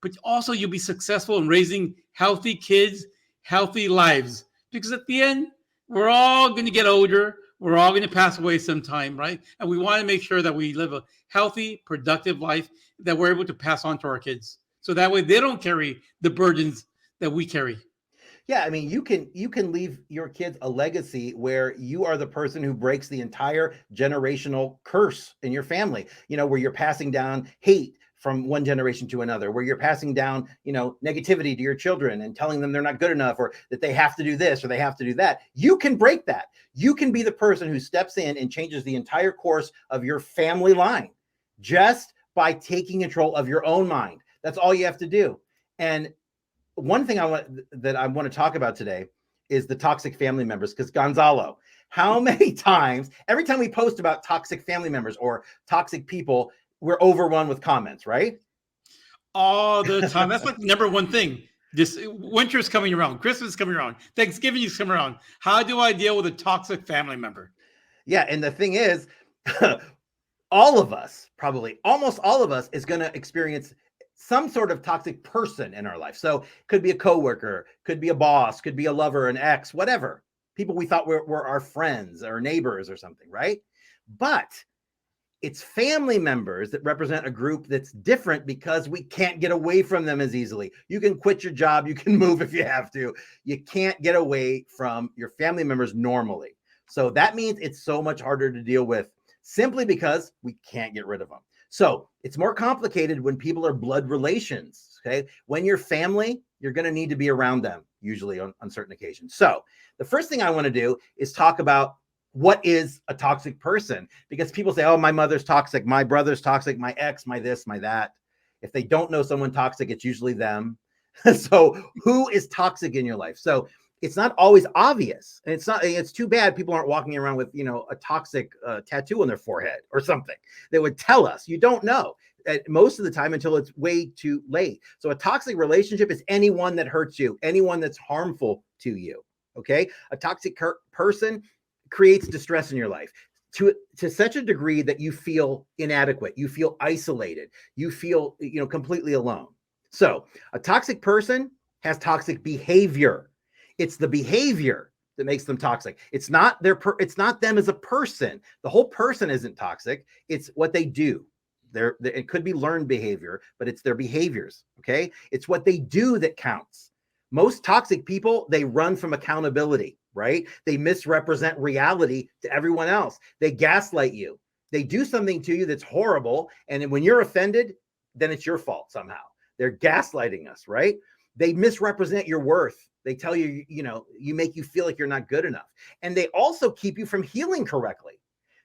but also you'll be successful in raising healthy kids, healthy lives. Because at the end, we're all going to get older. We're all going to pass away sometime, right? And we want to make sure that we live a healthy, productive life that we're able to pass on to our kids. So that way they don't carry the burdens that we carry. Yeah, I mean, you can leave your kids a legacy where you are the person who breaks the entire generational curse in your family, where you're passing down hate from one generation to another, where you're passing down, negativity to your children and telling them they're not good enough, or that they have to do this or they have to do that. You can break that. You can be the person who steps in and changes the entire course of your family line just by taking control of your own mind. That's all you have to do. And one thing I want to talk about today is the toxic family members, because Gonzalo, how many times, every time we post about toxic family members or toxic people, we're overrun with comments, right? All the time. That's like the number one thing. This winter's coming around, Christmas is coming around, Thanksgiving is coming around. How do I deal with a toxic family member? Yeah, and the thing is, all of us, probably almost all of us, is going to experience some sort of toxic person in our life. So could be a coworker, could be a boss, could be a lover, an ex, whatever. People we thought were our friends or neighbors or something, right? But It's family members that represent a group that's different because we can't get away from them as easily. You can quit your job, you can move if you have to. You can't get away from your family members normally. So that means it's so much harder to deal with simply because we can't get rid of them. So it's more complicated when people are blood relations. Okay. When you're family, you're going to need to be around them usually on certain occasions. So the first thing I want to do is talk about what is a toxic person, because people say, oh, my mother's toxic, my brother's toxic, my ex, my this, my that. If they don't know someone toxic, it's usually them. So who is toxic in your life? So it's not always obvious. And it's too bad people aren't walking around with, a toxic tattoo on their forehead or something. They would tell us. You don't know most of the time until it's way too late. So a toxic relationship is anyone that hurts you, anyone that's harmful to you. Okay. A toxic person creates distress in your life to such a degree that you feel inadequate, you feel isolated, you feel, completely alone. So a toxic person has toxic behavior. It's the behavior that makes them toxic. It's not it's not them as a person. The whole person isn't toxic. It's what they do. It could be learned behavior, but it's their behaviors. Okay. It's what they do that counts. Most toxic people, they run from accountability. Right? They misrepresent reality to everyone else. They gaslight you. They do something to you that's horrible. And when you're offended, then it's your fault somehow. They're gaslighting us, right? They misrepresent your worth. They tell you, you make you feel like you're not good enough. And they also keep you from healing correctly.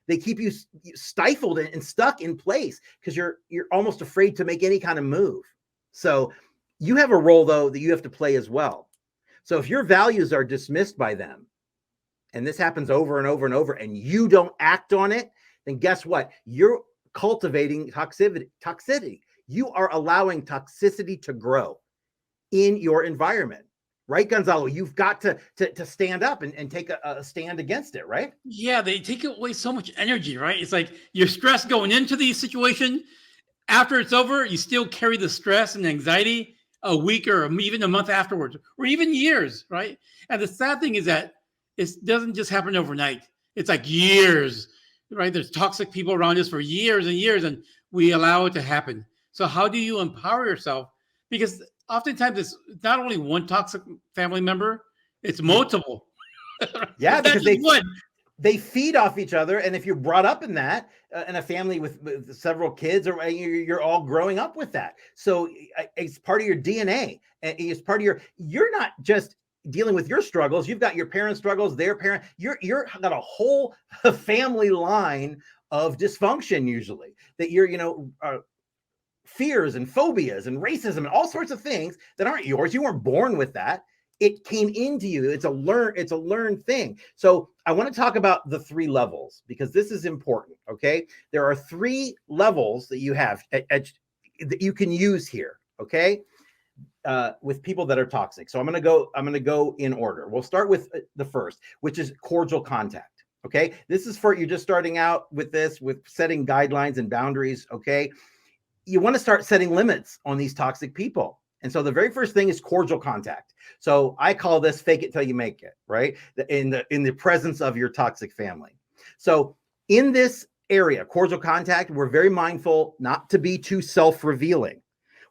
They keep you stifled and stuck in place because you're almost afraid to make any kind of move. So you have a role, though, that you have to play as well. So if your values are dismissed by them, and this happens over and over and over, and you don't act on it, then guess what? You're cultivating toxicity. You are allowing toxicity to grow in your environment. Right, Gonzalo? You've got to stand up and take a stand against it, right? Yeah, they take away so much energy, right? It's like you're stressed going into the situation. After it's over, you still carry the stress and anxiety a week or even a month afterwards, or even years, right? And the sad thing is that it doesn't just happen overnight. It's like years, right? There's toxic people around us for years and years, and we allow it to happen. So how do you empower yourself? Because oftentimes it's not only one toxic family member, it's multiple. Yeah, because they feed off each other. And if you're brought up in that, in a family with several kids, or you're all growing up with that. So it's part of your DNA. And it's part of you're not just dealing with your struggles. You've got your parents' struggles, their parent. You're got a whole family line of dysfunction usually that fears and phobias and racism and all sorts of things that aren't yours. You weren't born with that. It came into you. It's a learned thing. So I want to talk about the 3 levels because this is important. Okay. There are 3 levels that you have that you can use here. Okay. With people that are toxic. So I'm going to go in order. We'll start with the first, which is cordial contact. Okay. This is for you just starting out with setting guidelines and boundaries. Okay. You want to start setting limits on these toxic people. And so the very first thing is cordial contact. So I call this fake it till you make it, right? In the presence of your toxic family. So in this area, cordial contact, we're very mindful not to be too self-revealing.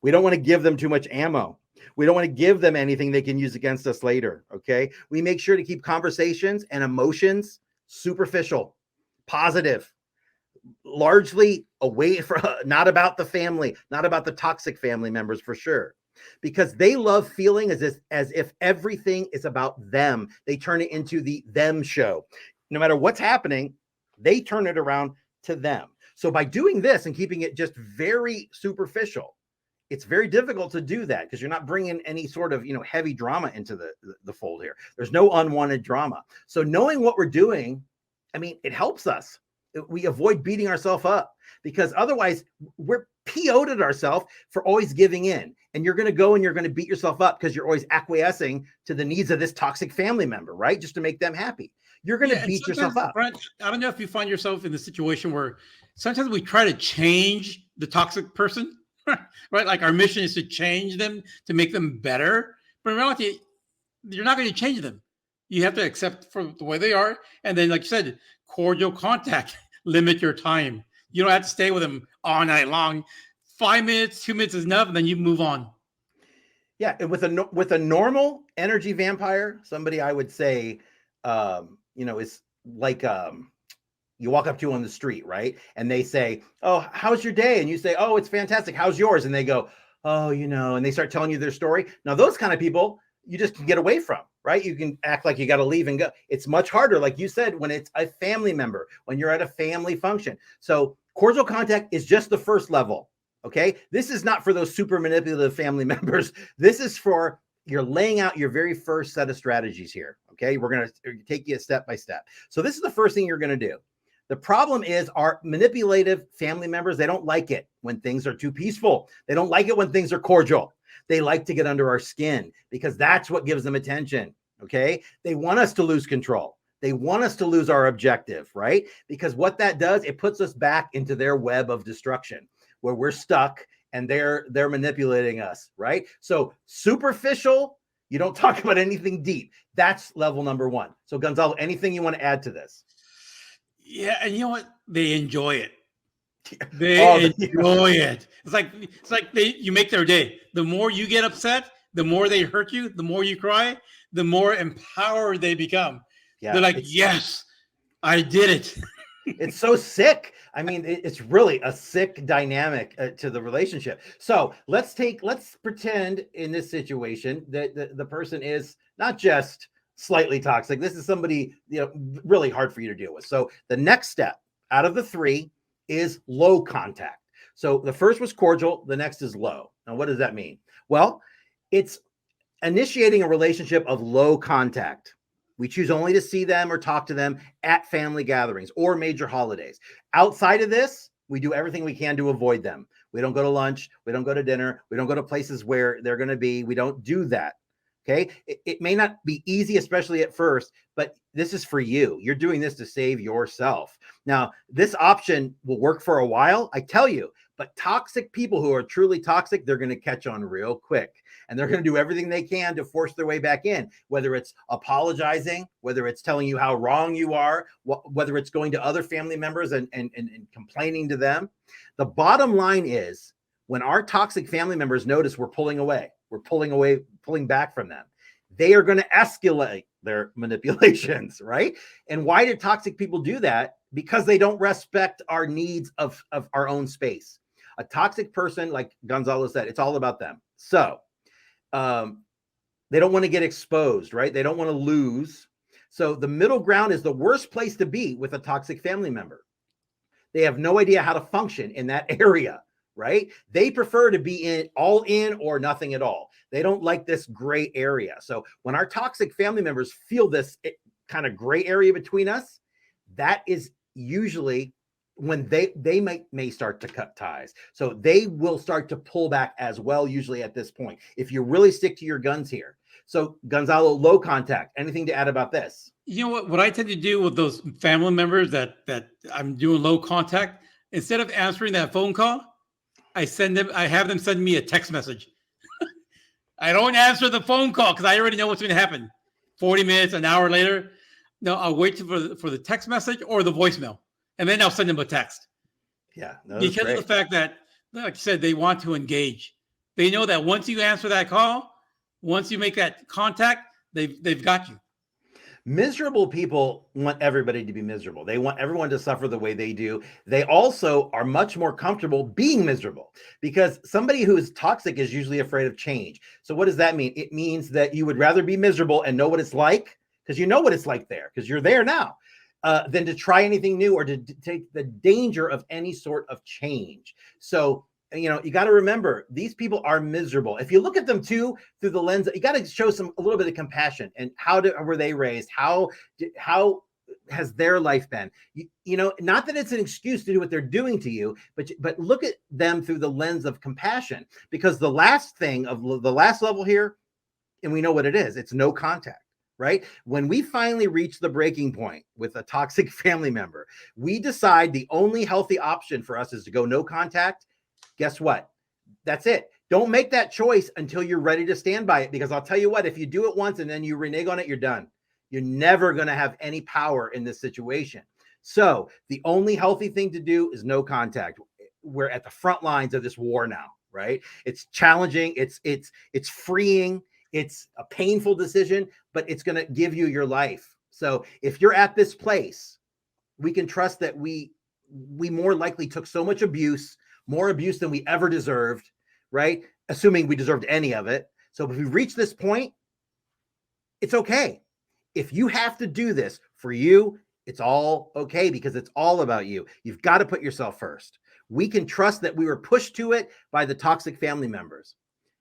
We don't want to give them too much ammo. We don't want to give them anything they can use against us later, okay? We make sure to keep conversations and emotions superficial, positive, largely away from, not about the family, not about the toxic family members for sure. Because they love feeling as if everything is about them. They turn it into the them show. No matter what's happening, they turn it around to them. So by doing this and keeping it just very superficial, it's very difficult to do that because you're not bringing any sort of, heavy drama into the fold here. There's no unwanted drama. So knowing what we're doing, it helps us. We avoid beating ourselves up because otherwise we're PO'd at ourselves for always giving in. And you're going to go and you're going to beat yourself up because you're always acquiescing to the needs of this toxic family member, right? Just to make them happy. You're going to beat yourself up. Brent, I don't know if you find yourself in the situation where sometimes we try to change the toxic person, right? Like our mission is to change them, to make them better. But in reality, you're not going to change them. You have to accept for the way they are. And then, like you said, cordial contact, limit your time. You don't have to stay with them all night long. 5 minutes, 2 minutes is enough, and then you move on. Yeah, and with a normal energy vampire, somebody I would say, is like you walk up to on the street, right? And they say, "Oh, how's your day?" And you say, "Oh, it's fantastic. How's yours?" And they go, "Oh, and they start telling you their story. Now, those kind of people, you just can get away from, right? You can act like you got to leave and go. It's much harder, like you said, when it's a family member, when you're at a family function. So cordial contact is just the first level. Okay. This is not for those super manipulative family members. This is for you're laying out your very first set of strategies here. Okay. We're going to take you step by step. So this is the first thing you're going to do. The problem is our manipulative family members, they don't like it when things are too peaceful. They don't like it when things are cordial. They like to get under our skin because that's what gives them attention. Okay. They want us to lose control. They want us to lose our objective, right? Because what that does, it puts us back into their web of destruction where we're stuck and they're manipulating us, right? So superficial, you don't talk about anything deep. That's level number one. So Gonzalo, anything you want to add to this? Yeah, and you know what? They enjoy it. They enjoy it. It's like you make their day. The more you get upset, the more they hurt you, the more you cry, the more empowered they become. Yeah, they're like, yes, I did it. It's so sick. I mean, it's really a sick dynamic to the relationship. So let's pretend in this situation that the person is not just slightly toxic. This is somebody, really hard for you to deal with. So the next step out of the three is low contact. So the first was cordial. The next is low. Now, what does that mean? Well, it's initiating a relationship of low contact. We choose only to see them or talk to them at family gatherings or major holidays. Outside of this, we do everything we can to avoid them. We don't go to lunch. We don't go to dinner. We don't go to places where they're going to be. We don't do that. Okay. It may not be easy, especially at first, but this is for you. You're doing this to save yourself. Now, this option will work for a while, I tell you, but toxic people who are truly toxic, they're going to catch on real quick. And they're going to do everything they can to force their way back in, whether it's apologizing, whether it's telling you how wrong you are, whether it's going to other family members and complaining to them. The bottom line is when our toxic family members notice we're pulling back from them, they are going to escalate their manipulations, right? And why do toxic people do that? Because they don't respect our needs of our own space. A toxic person, like Gonzalo said, it's all about them. So they don't want to get exposed, right? They don't want to lose. So the middle ground is the worst place to be with a toxic family member. They have no idea how to function in that area, right? They prefer to be all in or nothing at all. They don't like this gray area. So when our toxic family members feel this kind of gray area between us, that is usually when they may start to cut ties. So they will start to pull back as well, usually at this point, if you really stick to your guns here. So Gonzalo, low contact, anything to add about this? You know what I tend to do with those family members that I'm doing low contact, instead of answering that phone call, I have them send me a text message. I don't answer the phone call because I already know what's going to happen. 40 minutes, an hour later. No, I'll wait for the text message or the voicemail, and then I'll send them a text. Yeah, because of the fact that, like you said, they want to engage. They know that once you answer that call, once you make that contact, they've got you. Miserable people want everybody to be miserable. They want everyone to suffer the way they do. They also are much more comfortable being miserable because somebody who is toxic is usually afraid of change. So what does that mean? It means that you would rather be miserable and know what it's like, because you know what it's like there, because you're there now, than to try anything new or to take the danger of any sort of change. So, you got to remember, these people are miserable. If you look at them too through the lens, you got to show a little bit of compassion. And how were they raised? How has their life been? Not that it's an excuse to do what they're doing to you, but look at them through the lens of compassion, because the last level here, and we know what it is, it's no contact. Right? When we finally reach the breaking point with a toxic family member, we decide the only healthy option for us is to go no contact. Guess what? That's it. Don't make that choice until you're ready to stand by it, because I'll tell you what, if you do it once and then you renege on it, you're done. You're never going to have any power in this situation. So the only healthy thing to do is no contact. We're at the front lines of this war now, right? It's challenging. It's freeing. It's a painful decision, but it's going to give you your life. So if you're at this place, we can trust that we more likely took so much abuse, more abuse than we ever deserved, right? Assuming we deserved any of it. So if we reach this point, it's okay. If you have to do this for you, it's all okay because it's all about you. You've got to put yourself first. We can trust that we were pushed to it by the toxic family members.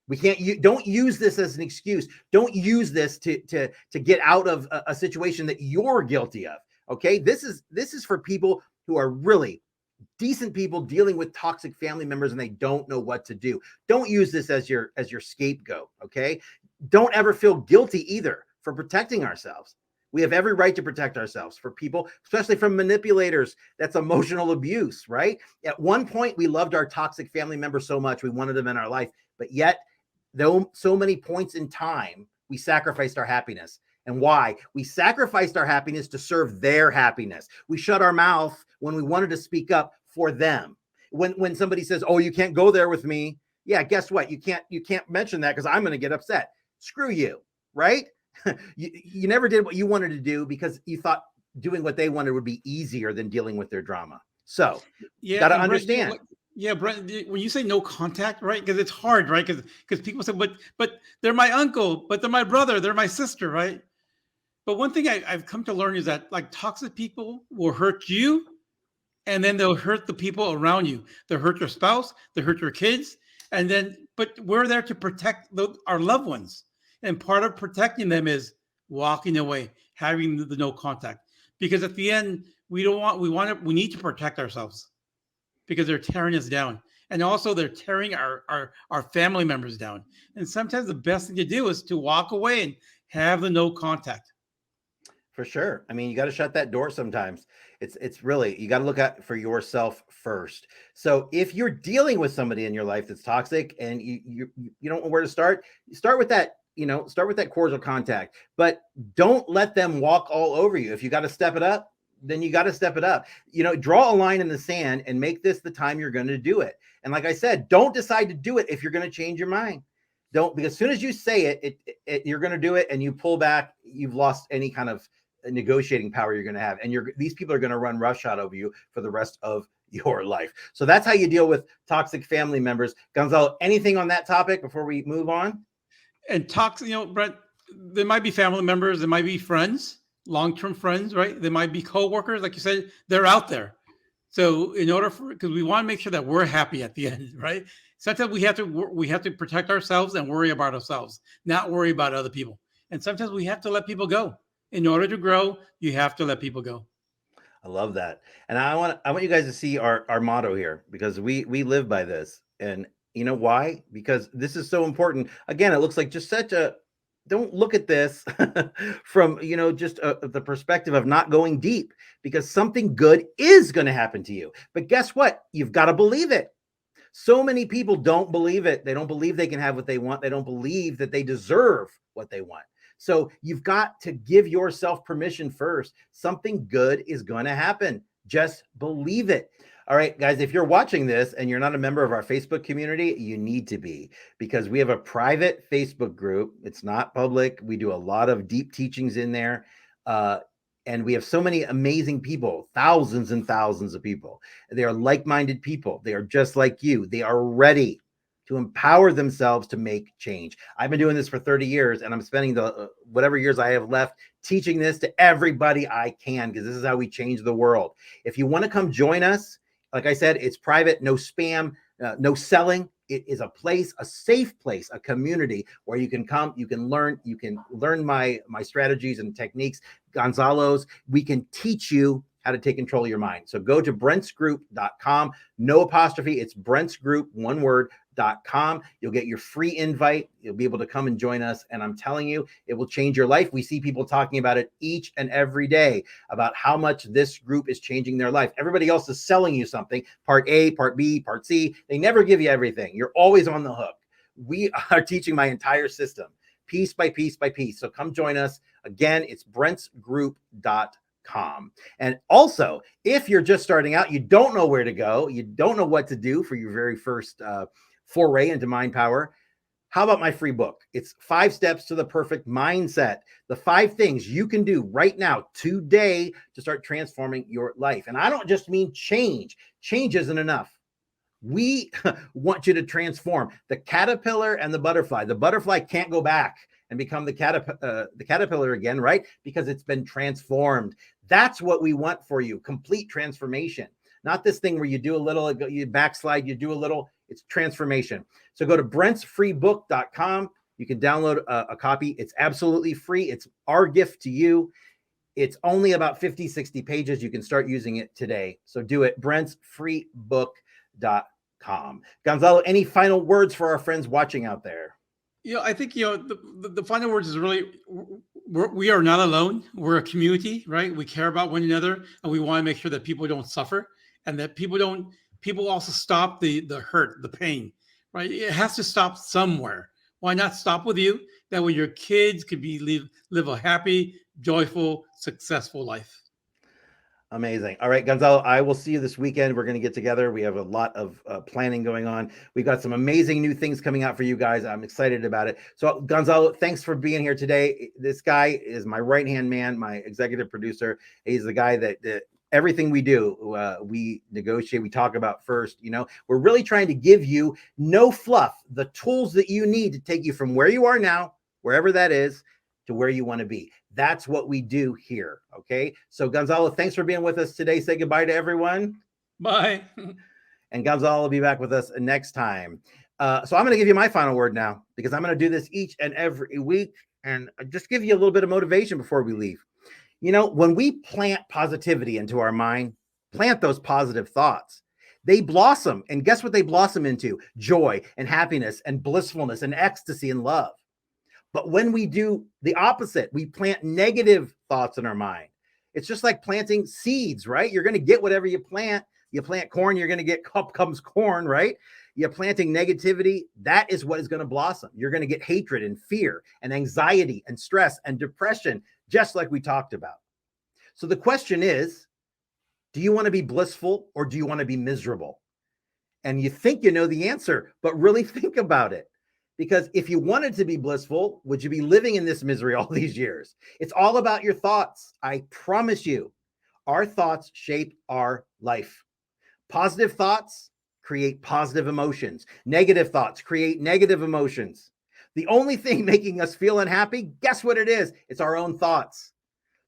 We can't. Don't use this as an excuse. Don't use this to get out of a situation that you're guilty of. Okay, this is for people who are really decent people dealing with toxic family members and they don't know what to do. Don't use this as your scapegoat. Okay, don't ever feel guilty either for protecting ourselves. We have every right to protect ourselves for people, especially from manipulators. That's emotional abuse, right? At one point, we loved our toxic family members so much, we wanted them in our life, but yet, though so many points in time, we sacrificed our happiness. And why? We sacrificed our happiness to serve their happiness. We shut our mouth when we wanted to speak up for them. When somebody says, "Oh, you can't go there with me," yeah, guess what? You can't mention that because I'm going to get upset. Screw you, right? You never did what you wanted to do because you thought doing what they wanted would be easier than dealing with their drama. So you got to understand. Brent, when you say no contact, right? Because it's hard, right? Because people say, but they're my uncle, but they're my brother, they're my sister, right? But one thing I've come to learn is that like toxic people will hurt you, and then they'll hurt the people around you. They'll hurt your spouse, they'll hurt your kids, but we're there to protect our loved ones. And part of protecting them is walking away, having the no contact. Because at the end, we need to protect ourselves because they're tearing us down. And also they're tearing our family members down. And sometimes the best thing to do is to walk away and have the no contact. For sure. I mean, you got to shut that door sometimes. It's really, you got to look at for yourself first. So if you're dealing with somebody in your life that's toxic and you don't know where to start with that. Start with that cordial contact, but don't let them walk all over you. If you got to step it up, then you got to step it up. Draw a line in the sand and make this the time you're going to do it. And like I said, don't decide to do it if you're going to change your mind. Don't, because as soon as you say it, you're going to do it and you pull back, you've lost any kind of negotiating power you're going to have. And these people are going to run roughshod over you for the rest of your life. So that's how you deal with toxic family members. Gonzalo, anything on that topic before we move on? And toxic, Brent, there might be family members, there might be friends, long-term friends, right? There might be coworkers, like you said, they're out there. So because we want to make sure that we're happy at the end, right? Sometimes we have to protect ourselves and worry about ourselves, not worry about other people. And sometimes we have to let people go. In order to grow, you have to let people go. I love that. And I want you guys to see our motto here, because we live by this. And you know why? Because this is so important. Again, it looks like just don't look at this from, just the perspective of not going deep, because something good is going to happen to you. But guess what? You've got to believe it. So many people don't believe it. They don't believe they can have what they want. They don't believe that they deserve what they want. So you've got to give yourself permission first. Something good is going to happen. Just believe it. All right, guys, if you're watching this and you're not a member of our Facebook community, you need to be, because we have a private Facebook group. It's not public. We do a lot of deep teachings in there. And we have so many amazing people, thousands and thousands of people. They are like-minded people. They are just like you. They are ready to empower themselves to make change. I've been doing this for 30 years, and I'm spending the whatever years I have left teaching this to everybody I can, because this is how we change the world. If you want to come join us, like I said, it's private, no spam, no selling. It is a place, a safe place, a community where you can come, you can learn my strategies and techniques, Gonzalo's. We can teach you how to take control of your mind. So go to brentsgroup.com, no apostrophe, it's brentsgroup, one word, .com. You'll get your free invite. You'll be able to come and join us. And I'm telling you, it will change your life. We see people talking about it each and every day, about how much this group is changing their life. Everybody else is selling you something, part A, part B, part C. They never give you everything. You're always on the hook. We are teaching my entire system, piece by piece by piece. So come join us. Again, it's brentsgroup.com. And also, if you're just starting out, you don't know where to go, you don't know what to do for your very first foray into mind power, how about my free book? It's 5 Steps to the Perfect Mindset. The 5 things you can do right now, today, to start transforming your life. And I don't just mean change. Change isn't enough. We want you to transform the caterpillar and the butterfly. The butterfly can't go back and become the caterpillar again, right? Because it's been transformed. That's what we want for you, complete transformation. Not this thing where you do a little, you backslide, you do a little. It's transformation. So go to brentsfreebook.com. You can download a copy. It's absolutely free. It's our gift to you. It's only about 50, 60 pages. You can start using it today. So do it, brentsfreebook.com. Gonzalo, any final words for our friends watching out there? I think, the final words is really, we are not alone. We're a community, right? We care about one another, and we want to make sure that people don't suffer, and that people also stop the hurt, the pain, right? It has to stop somewhere. Why not stop with you? That way your kids could live a happy, joyful, successful life. Amazing. All right, Gonzalo, I will see you this weekend. We're going to get together. We have a lot of planning going on. We've got some amazing new things coming out for you guys. I'm excited about it. So, Gonzalo, thanks for being here today. This guy is my right-hand man, my executive producer. He's the guy that everything we do, we negotiate, we talk about first. We're really trying to give you no fluff, the tools that you need to take you from where you are now, wherever that is, to where you want to be. That's what we do here. Okay. So Gonzalo, thanks for being with us today. Say goodbye to everyone. Bye. And Gonzalo will be back with us next time. So I'm going to give you my final word now, because I'm going to do this each and every week and just give you a little bit of motivation before we leave. When we plant positivity into our mind, plant those positive thoughts, they blossom. And guess what they blossom into? Joy and happiness and blissfulness and ecstasy and love. But when we do the opposite, we plant negative thoughts in our mind. It's just like planting seeds, right? You're going to get whatever you plant. You plant corn, you're going to get up comes corn, right? You're planting negativity. That is what is going to blossom. You're going to get hatred and fear and anxiety and stress and depression, just like we talked about. So the question is, do you want to be blissful or do you want to be miserable? And you think you know the answer, but really think about it. Because if you wanted to be blissful, would you be living in this misery all these years? It's all about your thoughts. I promise you, our thoughts shape our life. Positive thoughts create positive emotions. Negative thoughts create negative emotions. The only thing making us feel unhappy, guess what it is? It's our own thoughts.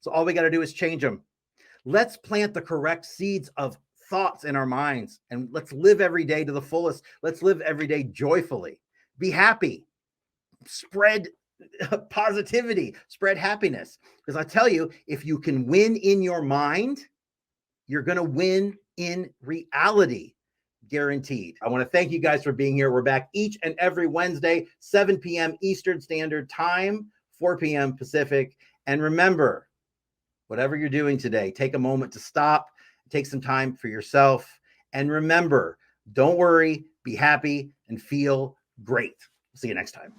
So all we got to do is change them. Let's plant the correct seeds of thoughts in our minds, and let's live every day to the fullest. Let's live every day joyfully. Be happy, spread positivity, spread happiness. Because I tell you, if you can win in your mind, you're going to win in reality, guaranteed. I want to thank you guys for being here. We're back each and every Wednesday, 7 p.m. Eastern Standard Time, 4 p.m. Pacific. And remember, whatever you're doing today, take a moment to stop, take some time for yourself. And remember, don't worry, be happy, and feel great. See you next time.